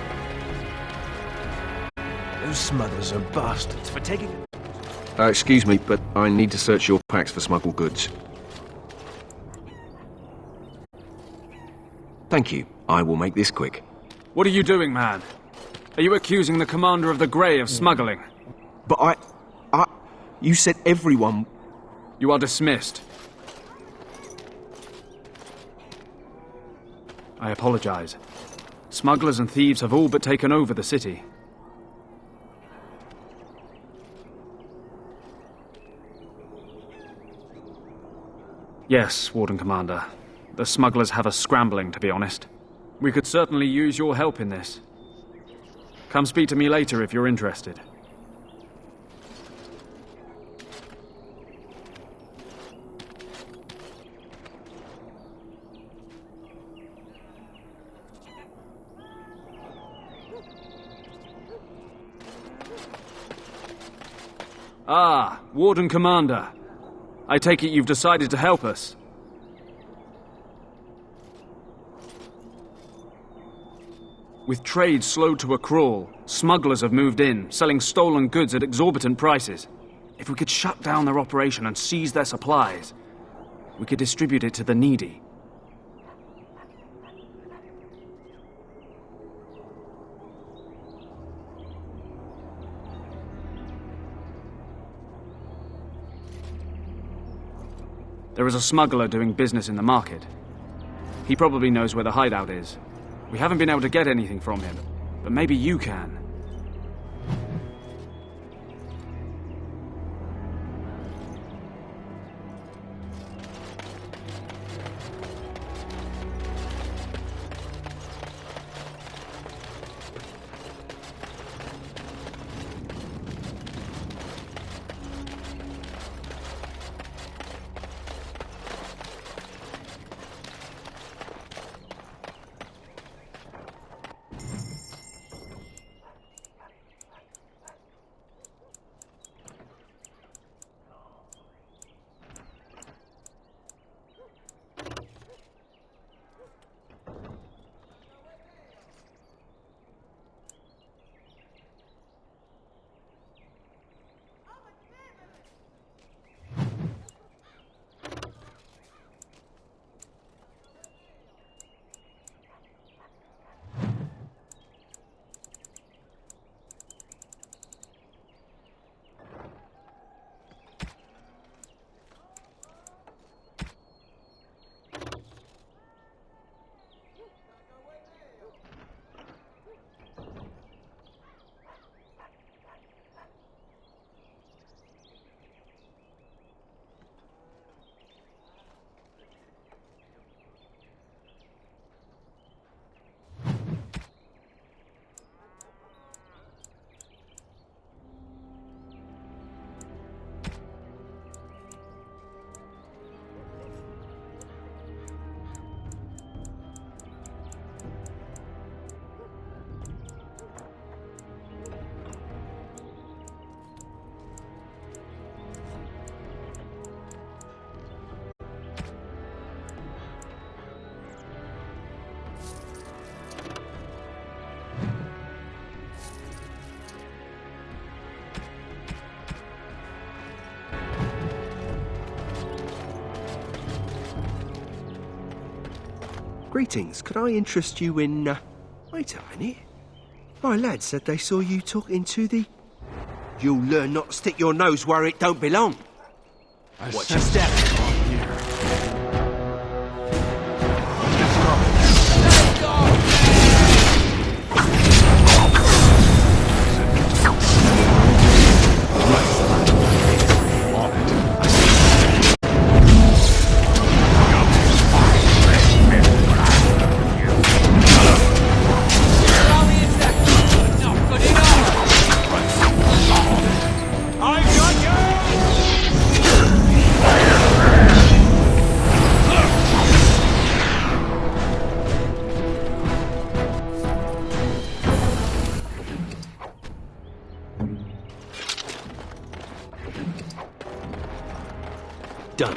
Those smugglers are bastards for taking... Excuse me, but I need to search your packs for smuggled goods. Thank you. I will make this quick. What are you doing, man? Are you accusing the commander of the Grey of smuggling? But you said everyone... You are dismissed. I apologize. Smugglers and thieves have all but taken over the city. Yes, Warden Commander. The smugglers have us scrambling, to be honest. We could certainly use your help in this. Come speak to me later if you're interested. Ah, Warden Commander. I take it you've decided to help us. With trade slowed to a crawl, smugglers have moved in, selling stolen goods at exorbitant prices. If we could shut down their operation and seize their supplies, we could distribute it to the needy. There is a smuggler doing business in the market. He probably knows where the hideout is. We haven't been able to get anything from him, but maybe you can. Greetings, could I interest you in, Wait a minute. My lad said they saw you talking to the... You'll learn not to stick your nose where it don't belong. Watch your step. Done.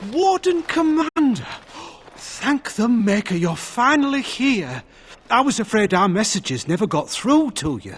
Warden Commander! Thank the Maker you're finally here. I was afraid our messages never got through to you.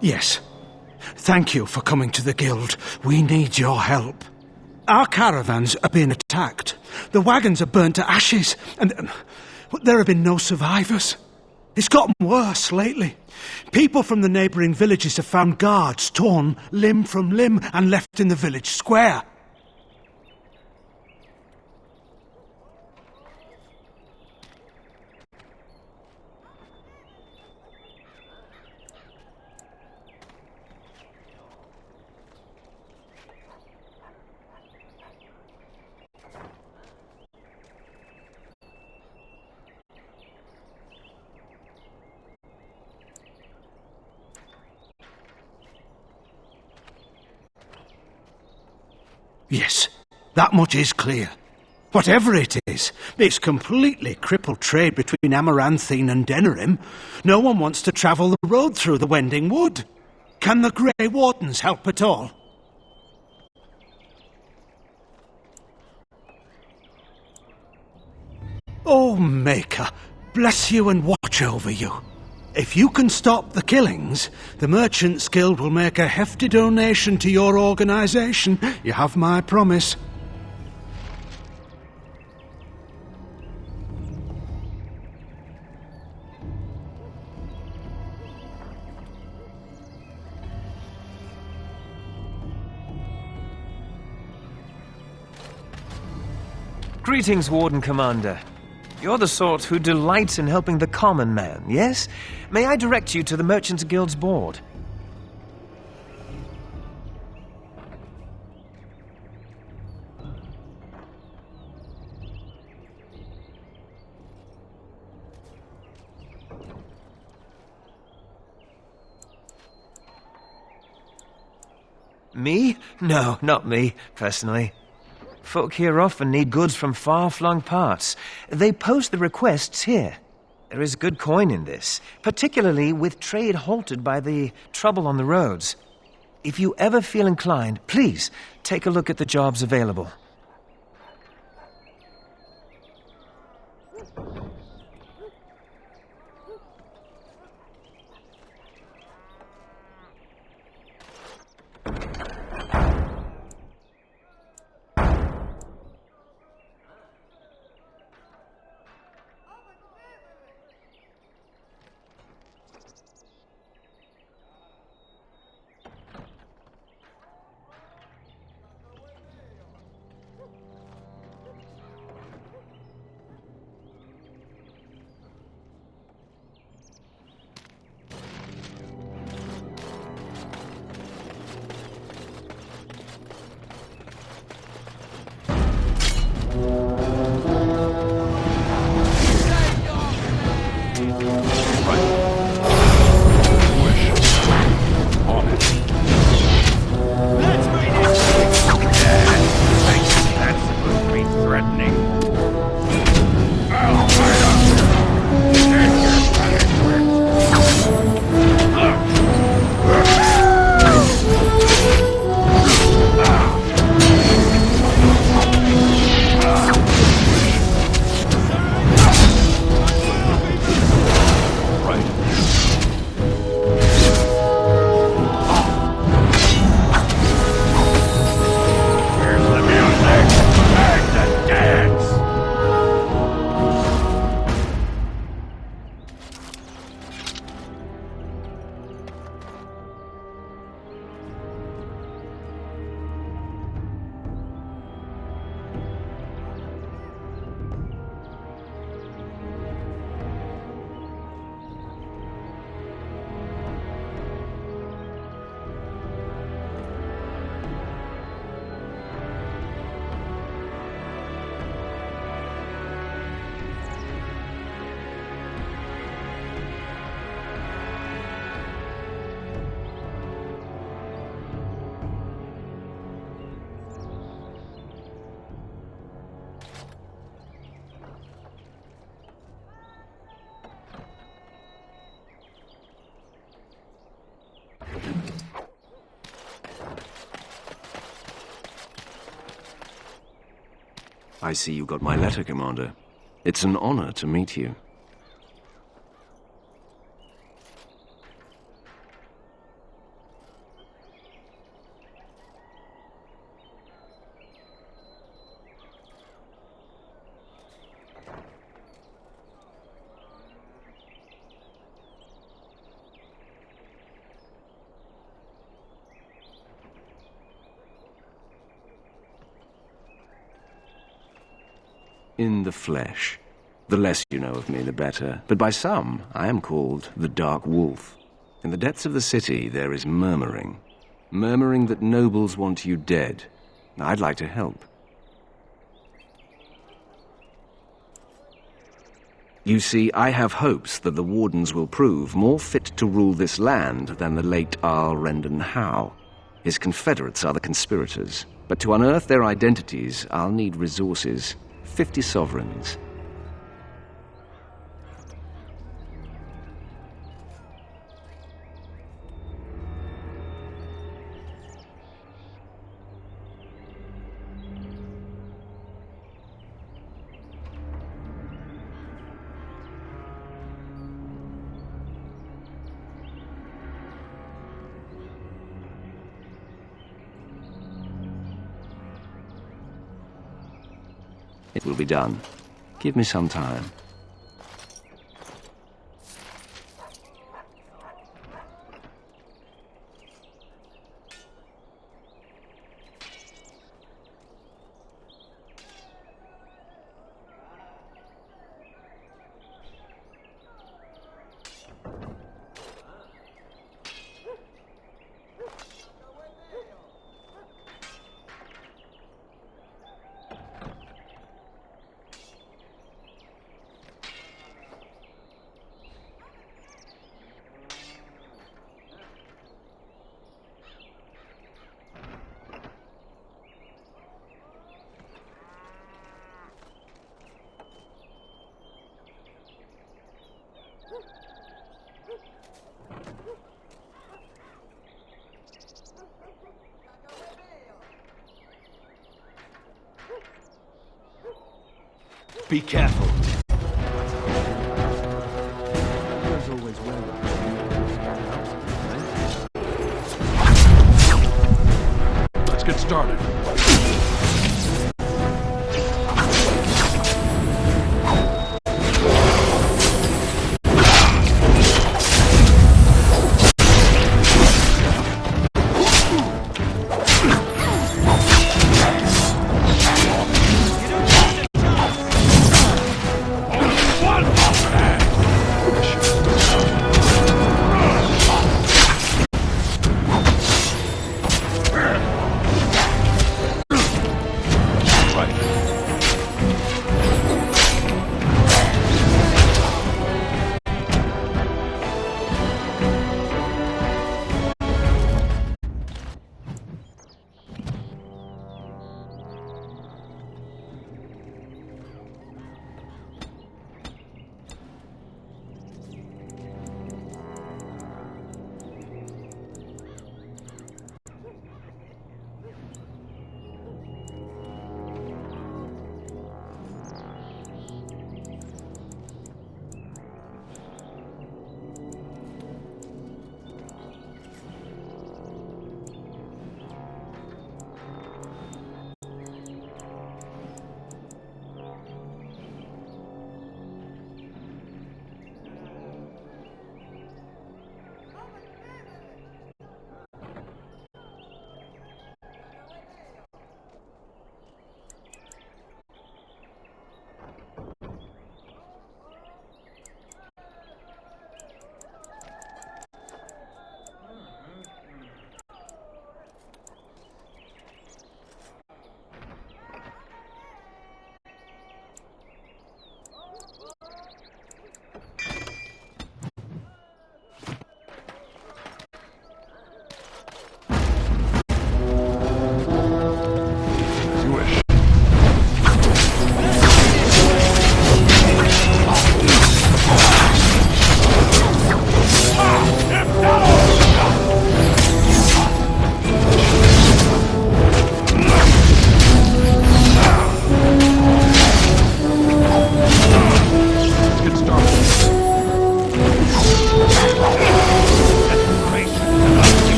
Yes. Thank you for coming to the Guild. We need your help. Our caravans are being attacked. The wagons are burnt to ashes, and there have been no survivors. It's gotten worse lately. People from the neighbouring villages have found guards torn limb from limb and left in the village square. Yes, that much is clear. Whatever it is, it's completely crippled trade between Amaranthine and Denerim. No one wants to travel the road through the Wending Wood. Can the Grey Wardens help at all? Oh, Maker, bless you and watch over you. If you can stop the killings, the Merchants Guild will make a hefty donation to your organisation. You have my promise. Greetings, Warden Commander. You're the sort who delights in helping the common man, yes? May I direct you to the Merchants Guild's board? Me? No, not me, personally. Folk here often need goods from far-flung parts. They post the requests here. There is good coin in this, particularly with trade halted by the trouble on the roads. If you ever feel inclined, please take a look at the jobs available. I see you got my letter, Commander. It's an honor to meet you. In the flesh. The less you know of me, the better. But by some, I am called the Dark Wolf. In the depths of the city, there is murmuring. Murmuring that nobles want you dead. I'd like to help. You see, I have hopes that the Wardens will prove more fit to rule this land than the late Arl Rendon Howe. His confederates are the conspirators. But to unearth their identities, I'll need resources. 50 sovereigns. It will be done. Give me some time. Be careful. Let's get started.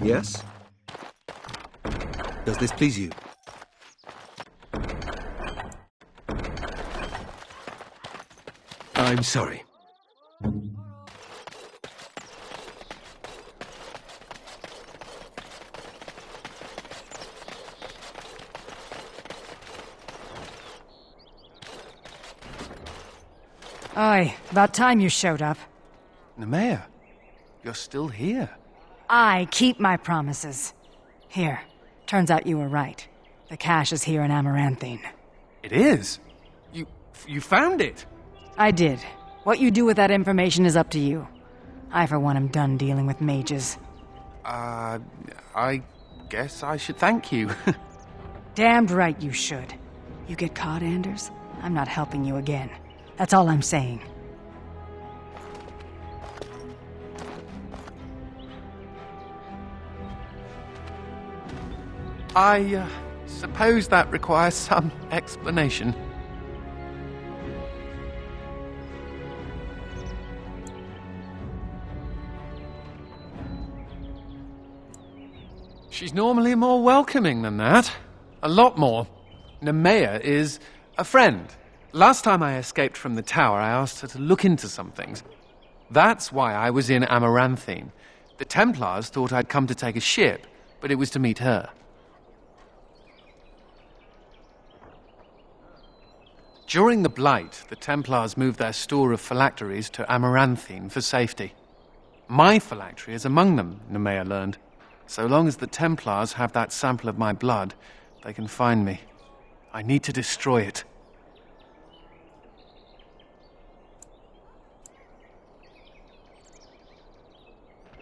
Yes? Does this please you? I'm sorry. Aye, about time you showed up. Nemea, you're still here. I keep my promises. Here, turns out you were right. The cache is here in Amaranthine. It is? You found it? I did. What you do with that information is up to you. I, for one, am done dealing with mages. I guess I should thank you. Damned right you should. You get caught, Anders, I'm not helping you again. That's all I'm saying. I suppose that requires some explanation. She's normally more welcoming than that. A lot more. Nemea is a friend. Last time I escaped from the tower, I asked her to look into some things. That's why I was in Amaranthine. The Templars thought I'd come to take a ship, but it was to meet her. During the Blight, the Templars moved their store of phylacteries to Amaranthine for safety. My phylactery is among them, Nemea learned. So long as the Templars have that sample of my blood, they can find me. I need to destroy it.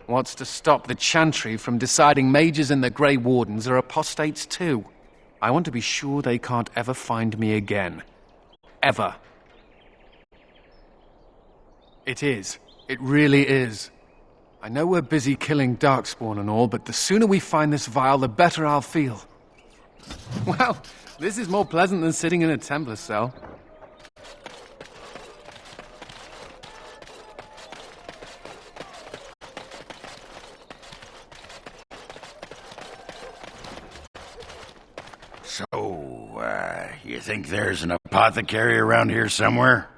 What's to stop the Chantry from deciding mages and the Grey Wardens are apostates too? I want to be sure they can't ever find me again. Ever. It is. It really is. I know we're busy killing Darkspawn and all, but the sooner we find this vial, the better I'll feel. Well, this is more pleasant than sitting in a Templar cell. So, you think there's an apothecary around here somewhere?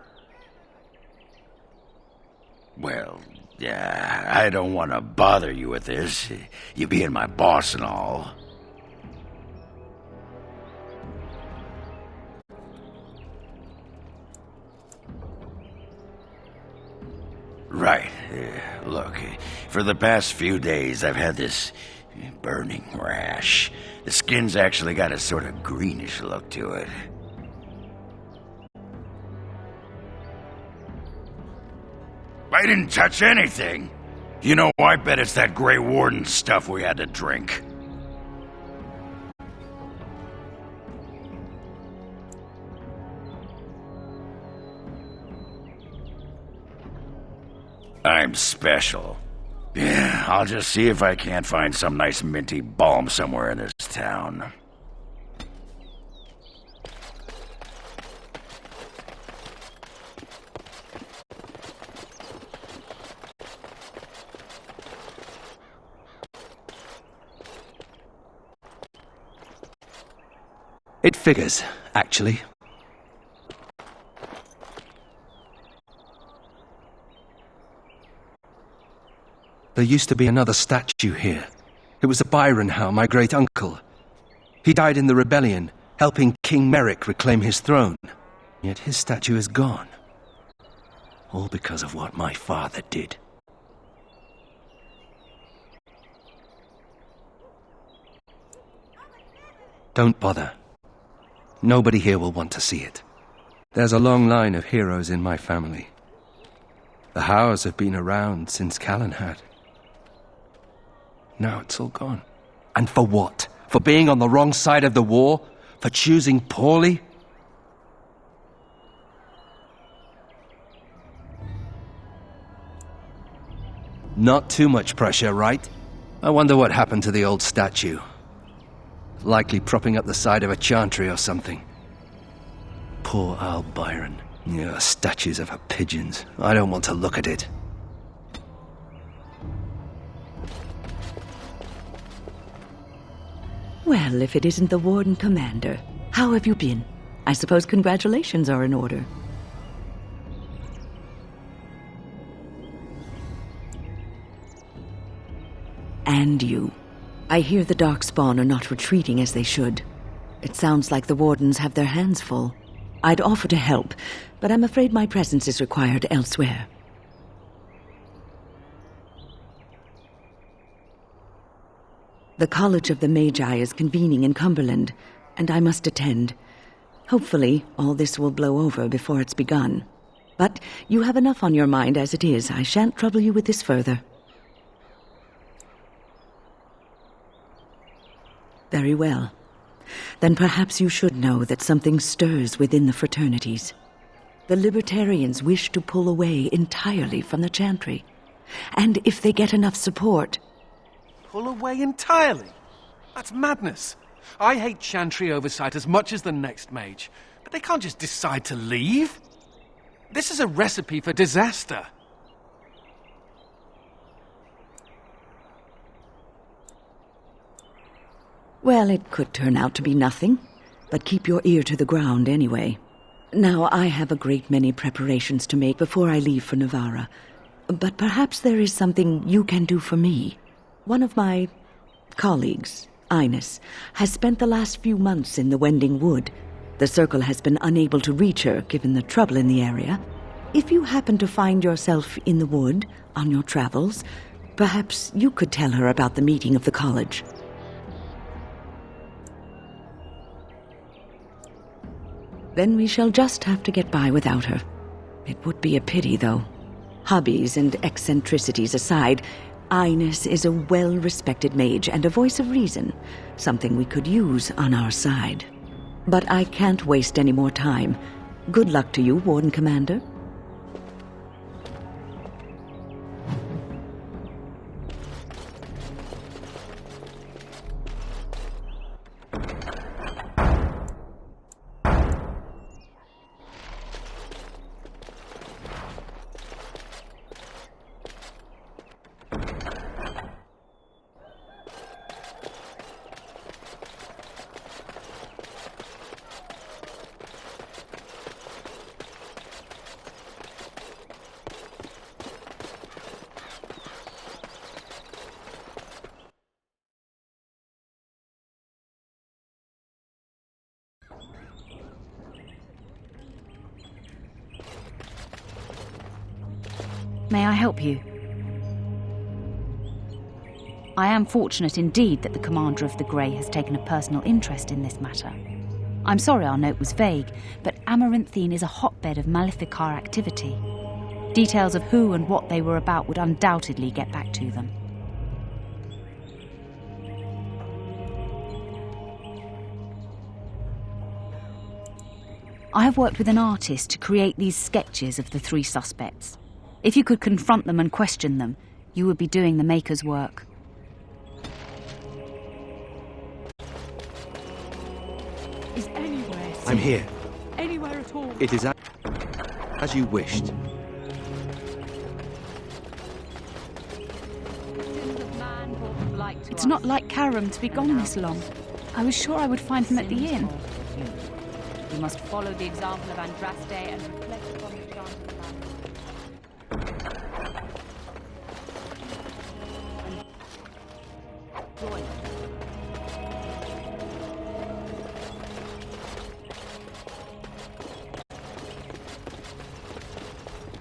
Well, I don't want to bother you with this, you being my boss and all. Right. Look, for the past few days I've had this burning rash. The skin's actually got a sort of greenish look to it. I didn't touch anything. You know, I bet it's that Grey Warden stuff we had to drink. I'm special. Yeah, I'll just see if I can't find some nice minty balm somewhere in this town. It figures, actually. There used to be another statue here. It was a Byron Howe, my great-uncle. He died in the rebellion, helping King Merrick reclaim his throne. Yet his statue is gone. All because of what my father did. Don't bother. Nobody here will want to see it. There's a long line of heroes in my family. The Howes have been around since Callan had. Now it's all gone. And for what? For being on the wrong side of the war? For choosing poorly? Not too much pressure, right? I wonder what happened to the old statue. Likely propping up the side of a chantry or something. Poor Al Byron. Yeah, statues of her pigeons. I don't want to look at it. Well, if it isn't the Warden Commander, how have you been? I suppose congratulations are in order. And you. I hear the Darkspawn are not retreating as they should. It sounds like the Wardens have their hands full. I'd offer to help, but I'm afraid my presence is required elsewhere. The College of the Magi is convening in Cumberland, and I must attend. Hopefully, all this will blow over before it's begun. But you have enough on your mind as it is. I shan't trouble you with this further. Very well. Then perhaps you should know that something stirs within the fraternities. The Libertarians wish to pull away entirely from the Chantry. And if they get enough support... Pull away entirely? That's madness. I hate Chantry oversight as much as the next mage, but they can't just decide to leave. This is a recipe for disaster. Well, it could turn out to be nothing, but keep your ear to the ground anyway. Now, I have a great many preparations to make before I leave for Navarra, but perhaps there is something you can do for me. One of my colleagues, Ines, has spent the last few months in the Wending Wood. The Circle has been unable to reach her, given the trouble in the area. If you happen to find yourself in the wood on your travels, perhaps you could tell her about the meeting of the college. Then we shall just have to get by without her. It would be a pity, though. Hobbies and eccentricities aside, Ines is a well-respected mage and a voice of reason, something we could use on our side. But I can't waste any more time. Good luck to you, Warden Commander. May I help you? I am fortunate indeed that the commander of the Grey has taken a personal interest in this matter. I'm sorry our note was vague, but Amaranthine is a hotbed of Maleficar activity. Details of who and what they were about would undoubtedly get back to them. I have worked with an artist to create these sketches of the three suspects. If you could confront them and question them, you would be doing the maker's work. Is anywhere safe? I'm here. Anywhere at all? It is as you wished. It's not like Karam to be gone this long. I was sure I would find him at the inn. You must follow the example of Andraste and reflect upon the chant of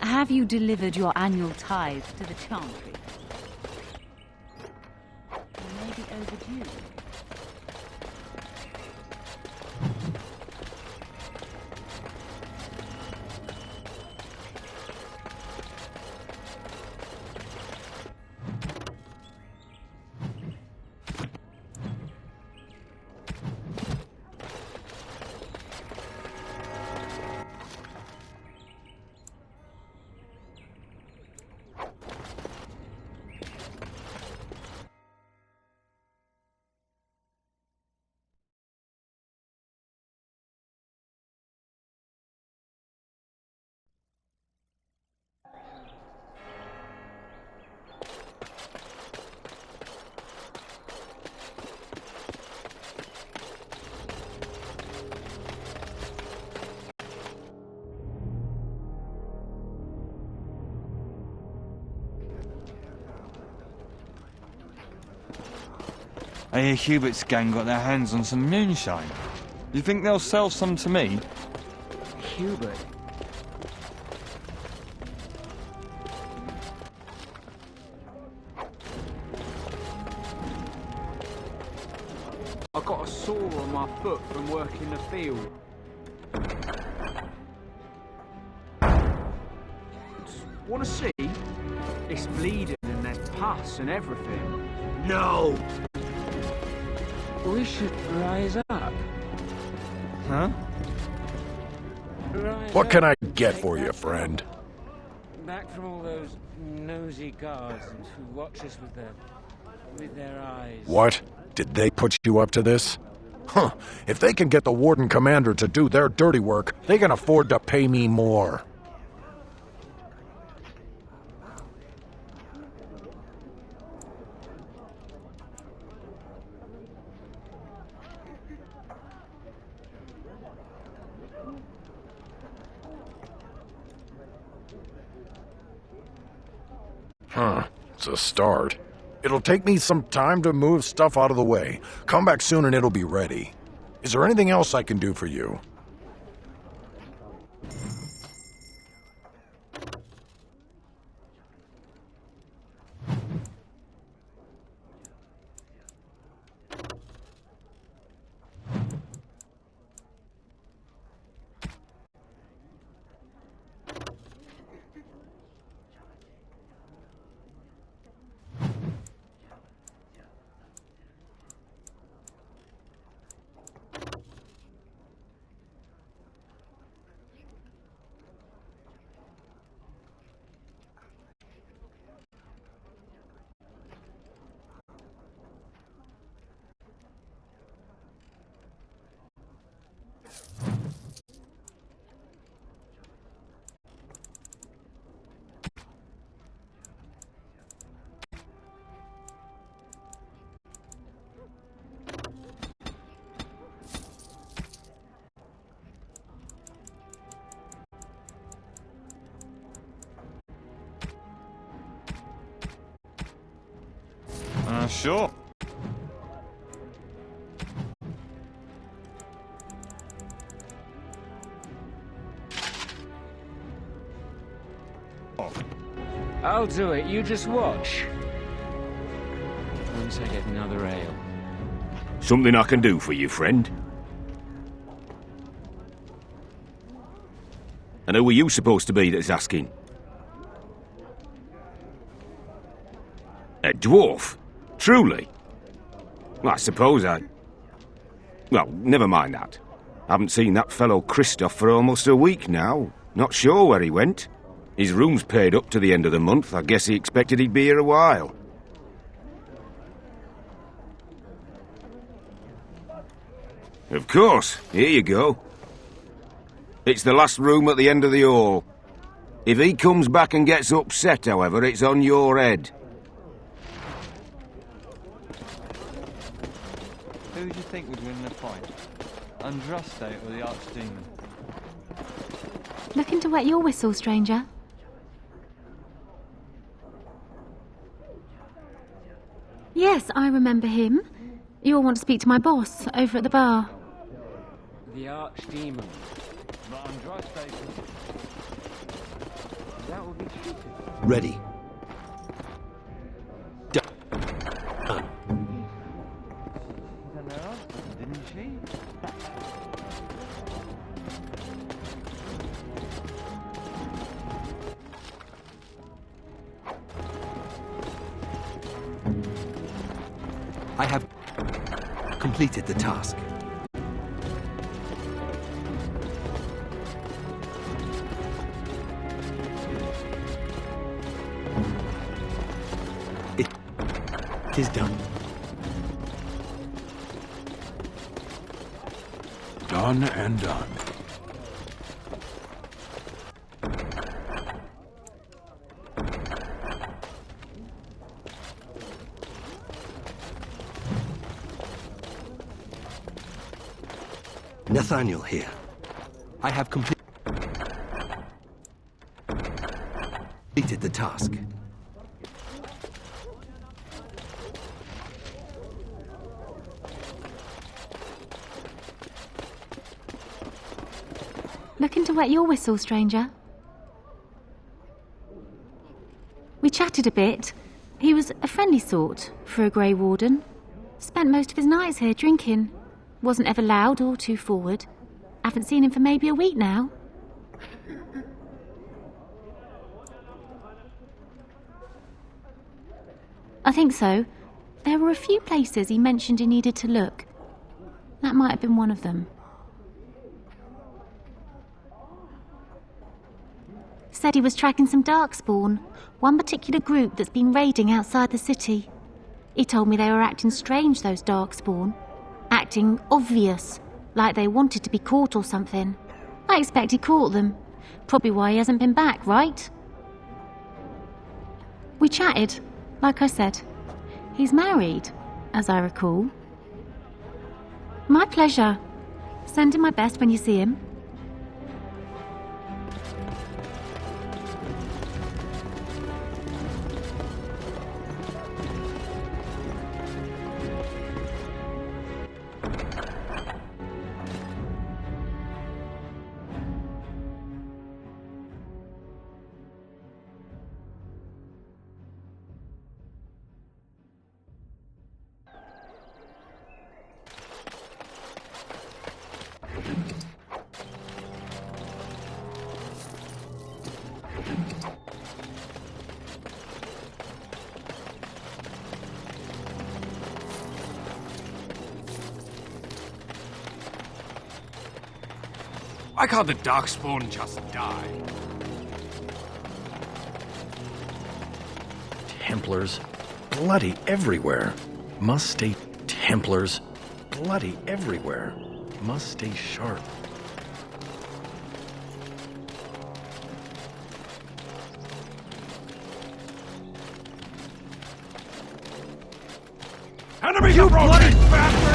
Have you delivered your annual tithe to the chantry? You may be overdue. I hear Hubert's gang got their hands on some moonshine. You think they'll sell some to me? Hubert? I got a sore on my foot from working the field. Want to see? It's bleeding and there's pus and everything. No! We should rise up. Huh? What can I get for you, friend? Back from all those nosy guards who watch us with their eyes. What? Did they put you up to this? Huh. If they can get the Warden Commander to do their dirty work, they can afford to pay me more. Huh. It's a start. It'll take me some time to move stuff out of the way. Come back soon and it'll be ready. Is there anything else I can do for you? Sure. I'll do it, you just watch. Once I get another ale. Something I can do for you, friend? And who are you supposed to be that's asking? A dwarf? Truly? Well, I suppose I... Well, never mind that. Haven't seen that fellow Christoph for almost a week now. Not sure where he went. His room's paid up to the end of the month. I guess he expected he'd be here a while. Of course. Here you go. It's the last room at the end of the hall. If he comes back and gets upset, however, it's on your head. Who do you think would win the fight? Andraste or the Archdemon? Looking to wet your whistle, stranger? Yes, I remember him. You'll want to speak to my boss over at the bar. The Archdemon. That would be cheating. Ready. Didn't she? I have completed the task. It is done. Done and done. Nathaniel here. I have completed the task. Looking to wet your whistle, stranger? We chatted a bit. He was a friendly sort for a Grey Warden. Spent most of his nights here drinking. Wasn't ever loud or too forward. Haven't seen him for maybe a week now. I think so. There were a few places he mentioned he needed to look. That might have been one of them. Said he was tracking some Darkspawn, one particular group that's been raiding outside the city. He told me they were acting strange, those Darkspawn. Acting obvious, like they wanted to be caught or something. I expect he caught them. Probably why he hasn't been back, right? We chatted, like I said. He's married, as I recall. My pleasure. Send him my best when you see him. Why can't the Darkspawn just die? Templars. Bloody everywhere. Must stay Templars. Bloody everywhere. Must stay sharp. Enemy, you bloody bastard!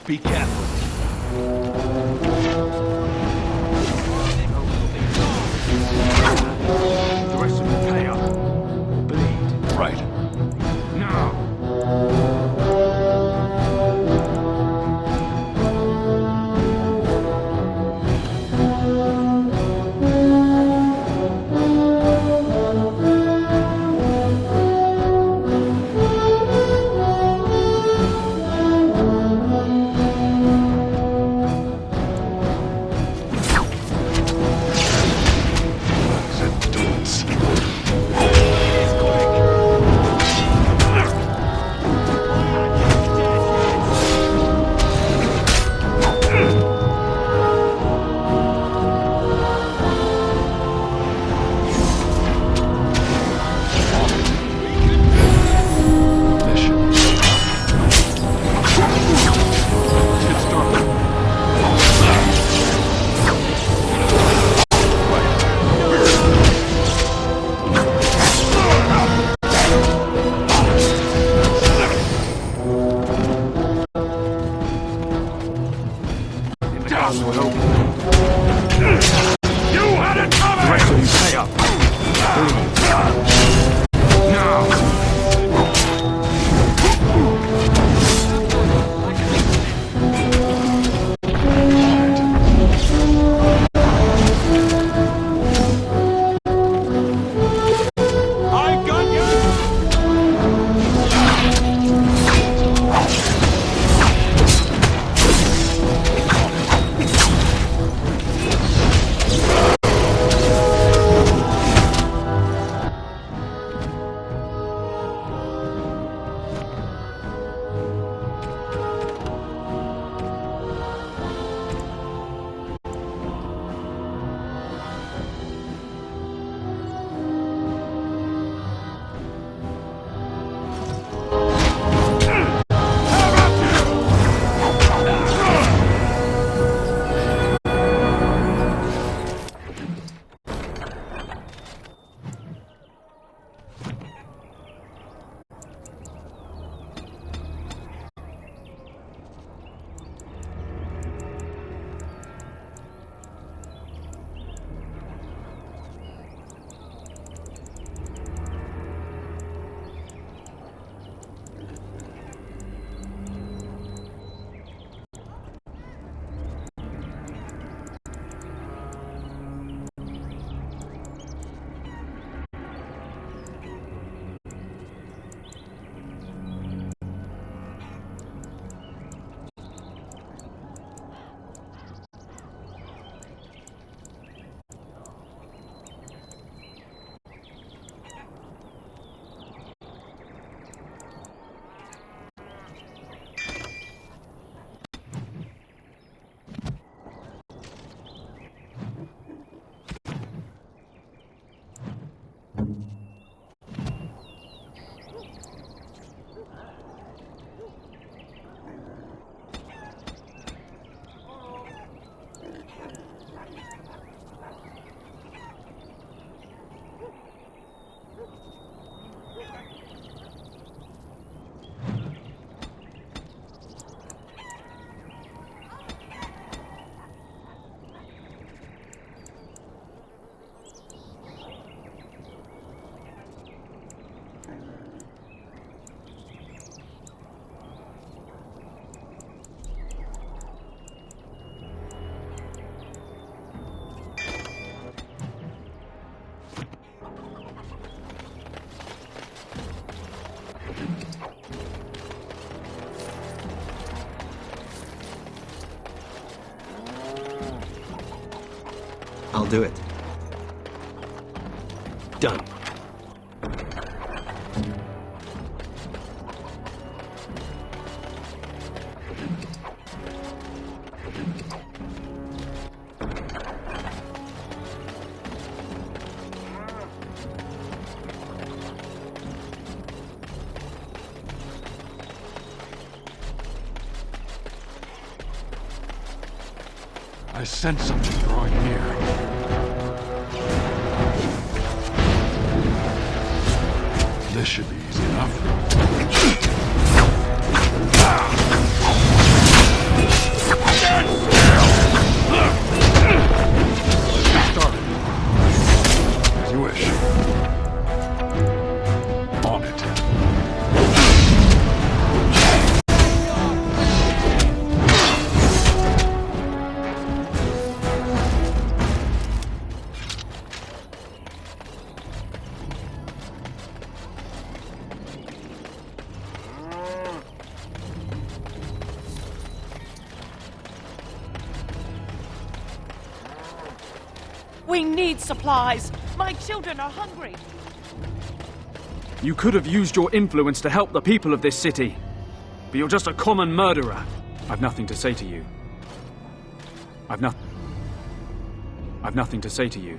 Be careful. You had it coming! The rest of you stay up. Now! I'll do it. Done. I sense something drawing near. This should be easy enough. Start it. As you wish. On it. We need supplies. My children are hungry. You could have used your influence to help the people of this city. But you're just a common murderer. I've nothing to say to you. I've nothing to say to you.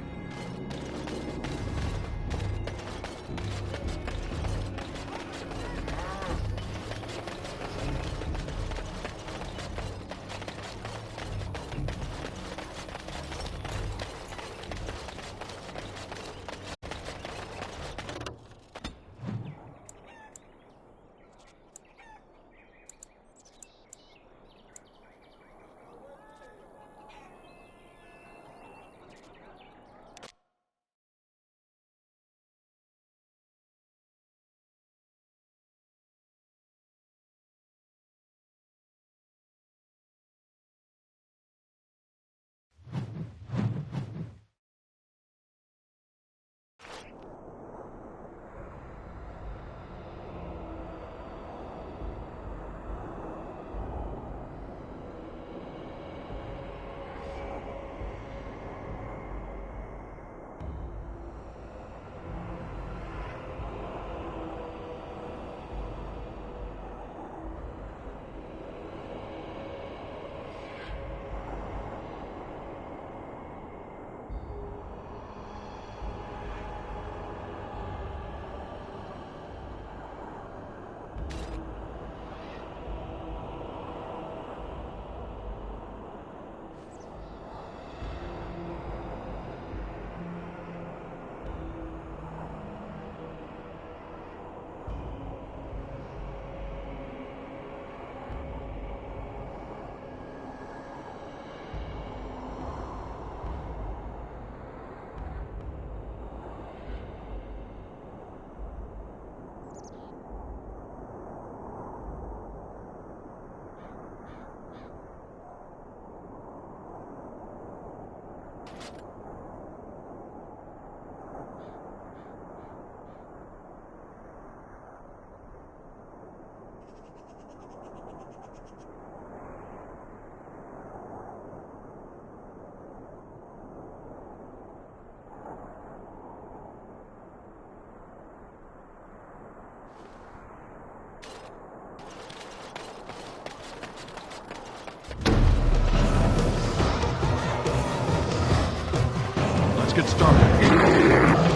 Let's get started.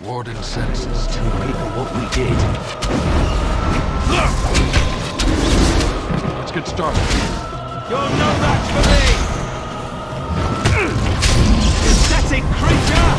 Warden senses two people what we did. Let's get started. You're no match for me! Pathetic creature!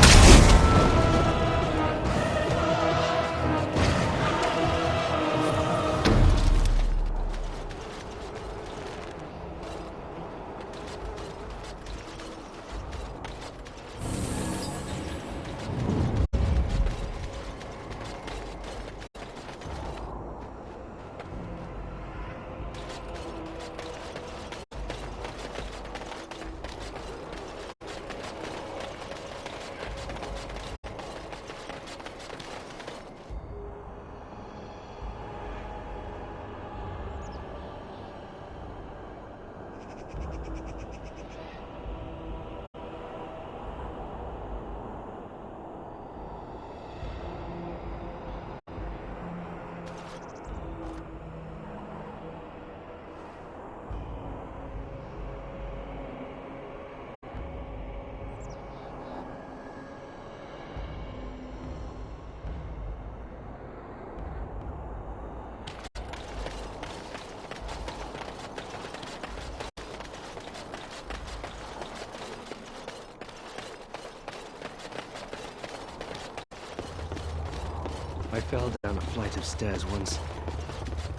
I fell down a flight of stairs once.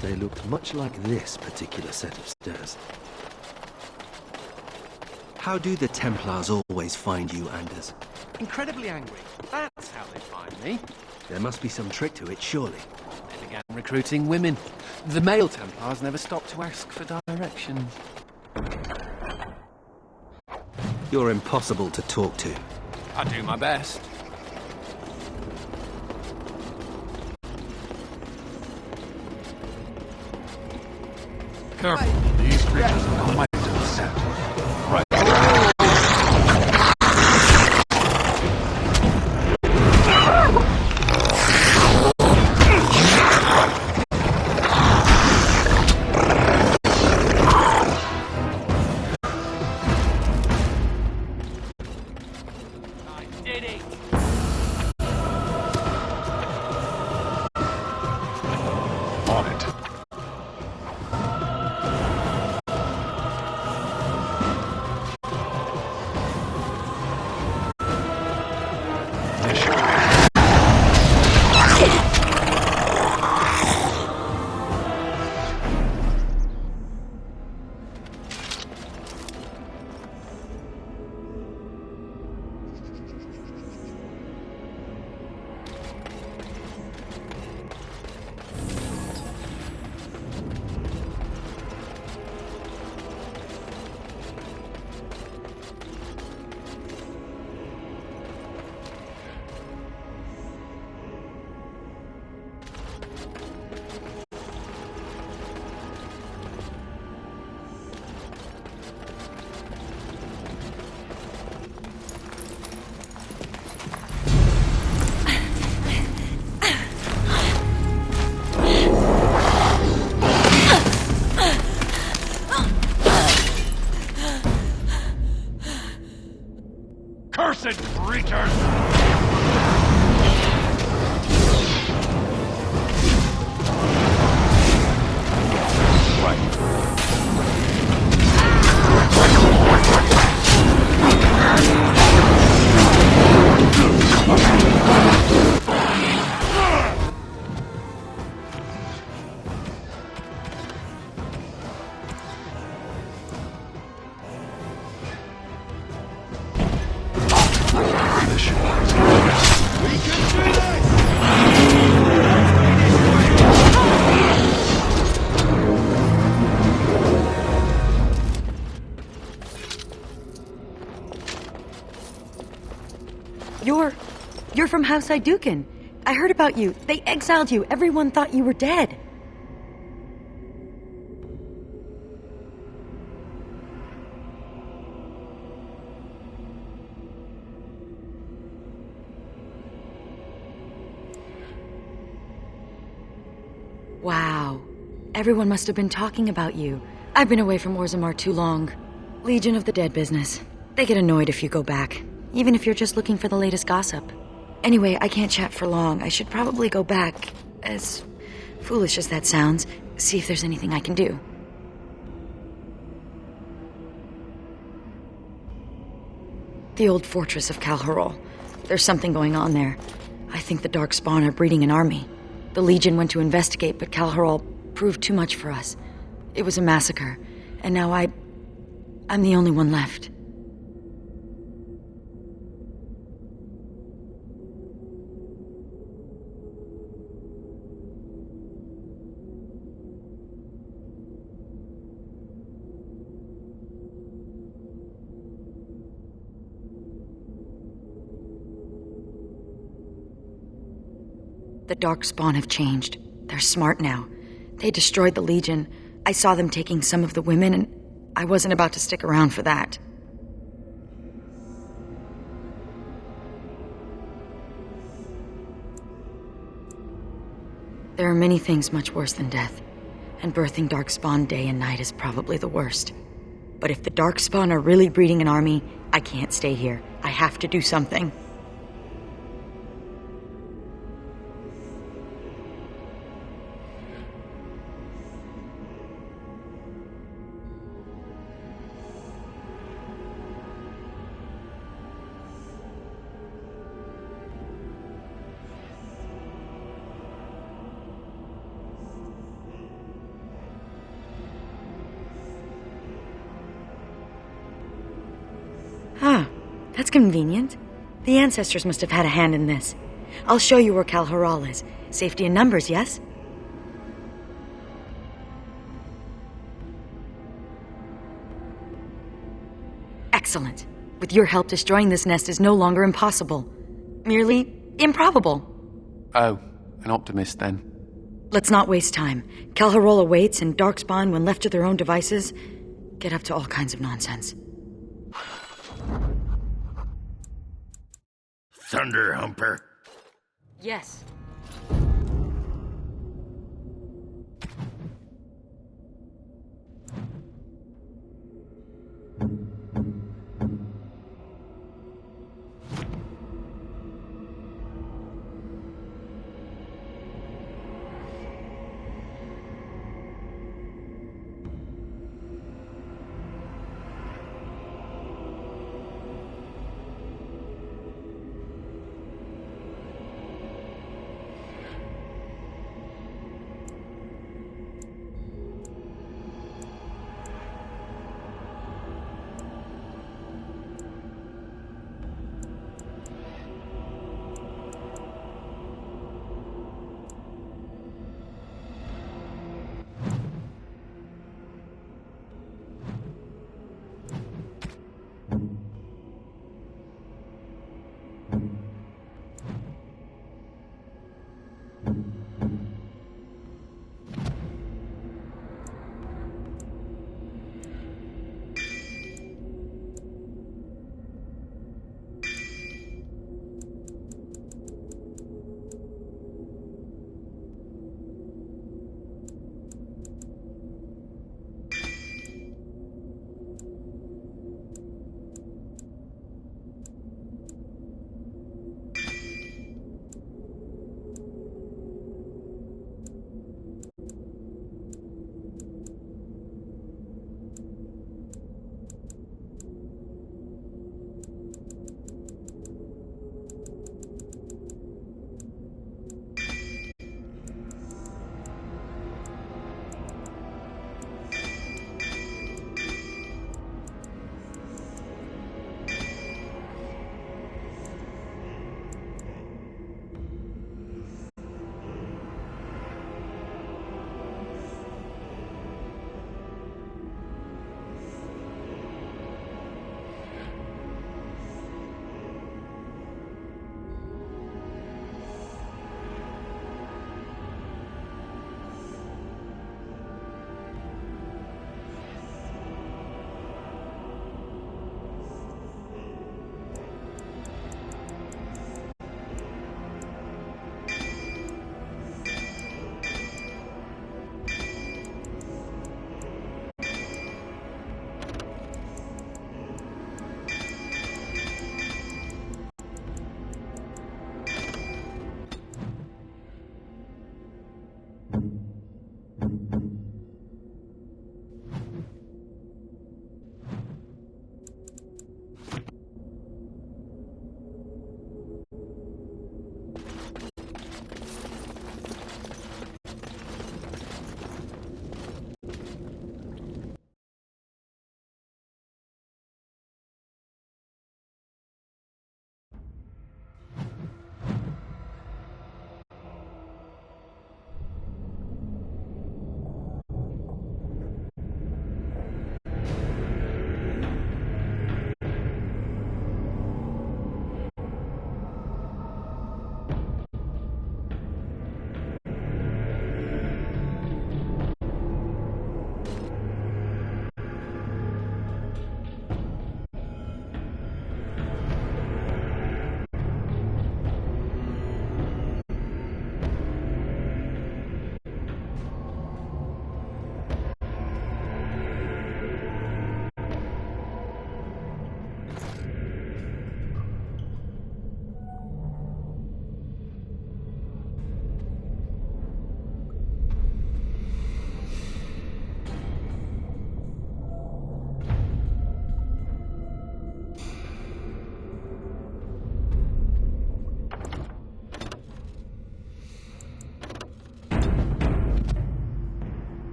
They looked much like this particular set of stairs. How do the Templars always find you, Anders? Incredibly angry. That's how they find me. There must be some trick to it, surely. They began recruiting women. The male Templars never stopped to ask for directions. You're impossible to talk to. I do my best. Careful, these creatures are quite upset. Right. Cursed creatures! Mission House Iduken. I heard about you. They exiled you. Everyone thought you were dead. Wow. Everyone must have been talking about you. I've been away from Orzammar too long. Legion of the Dead business. They get annoyed if you go back, even if you're just looking for the latest gossip. Anyway, I can't chat for long. I should probably go back, as foolish as that sounds, see if there's anything I can do. The old fortress of Calharol. There's something going on there. I think the Darkspawn are breeding an army. The Legion went to investigate, but Calharol proved too much for us. It was a massacre, and now I'm the only one left. The Darkspawn have changed. They're smart now. They destroyed the Legion. I saw them taking some of the women, and I wasn't about to stick around for that. There are many things much worse than death, and birthing Darkspawn day and night is probably the worst. But if the Darkspawn are really breeding an army, I can't stay here. I have to do something. That's convenient. The ancestors must have had a hand in this. I'll show you where Calharol is. Safety in numbers, yes? Excellent. With your help, destroying this nest is no longer impossible. Merely improbable. Oh, an optimist then. Let's not waste time. Calharol awaits, and Darkspawn, when left to their own devices, get up to all kinds of nonsense. Thunder Humper. Yes.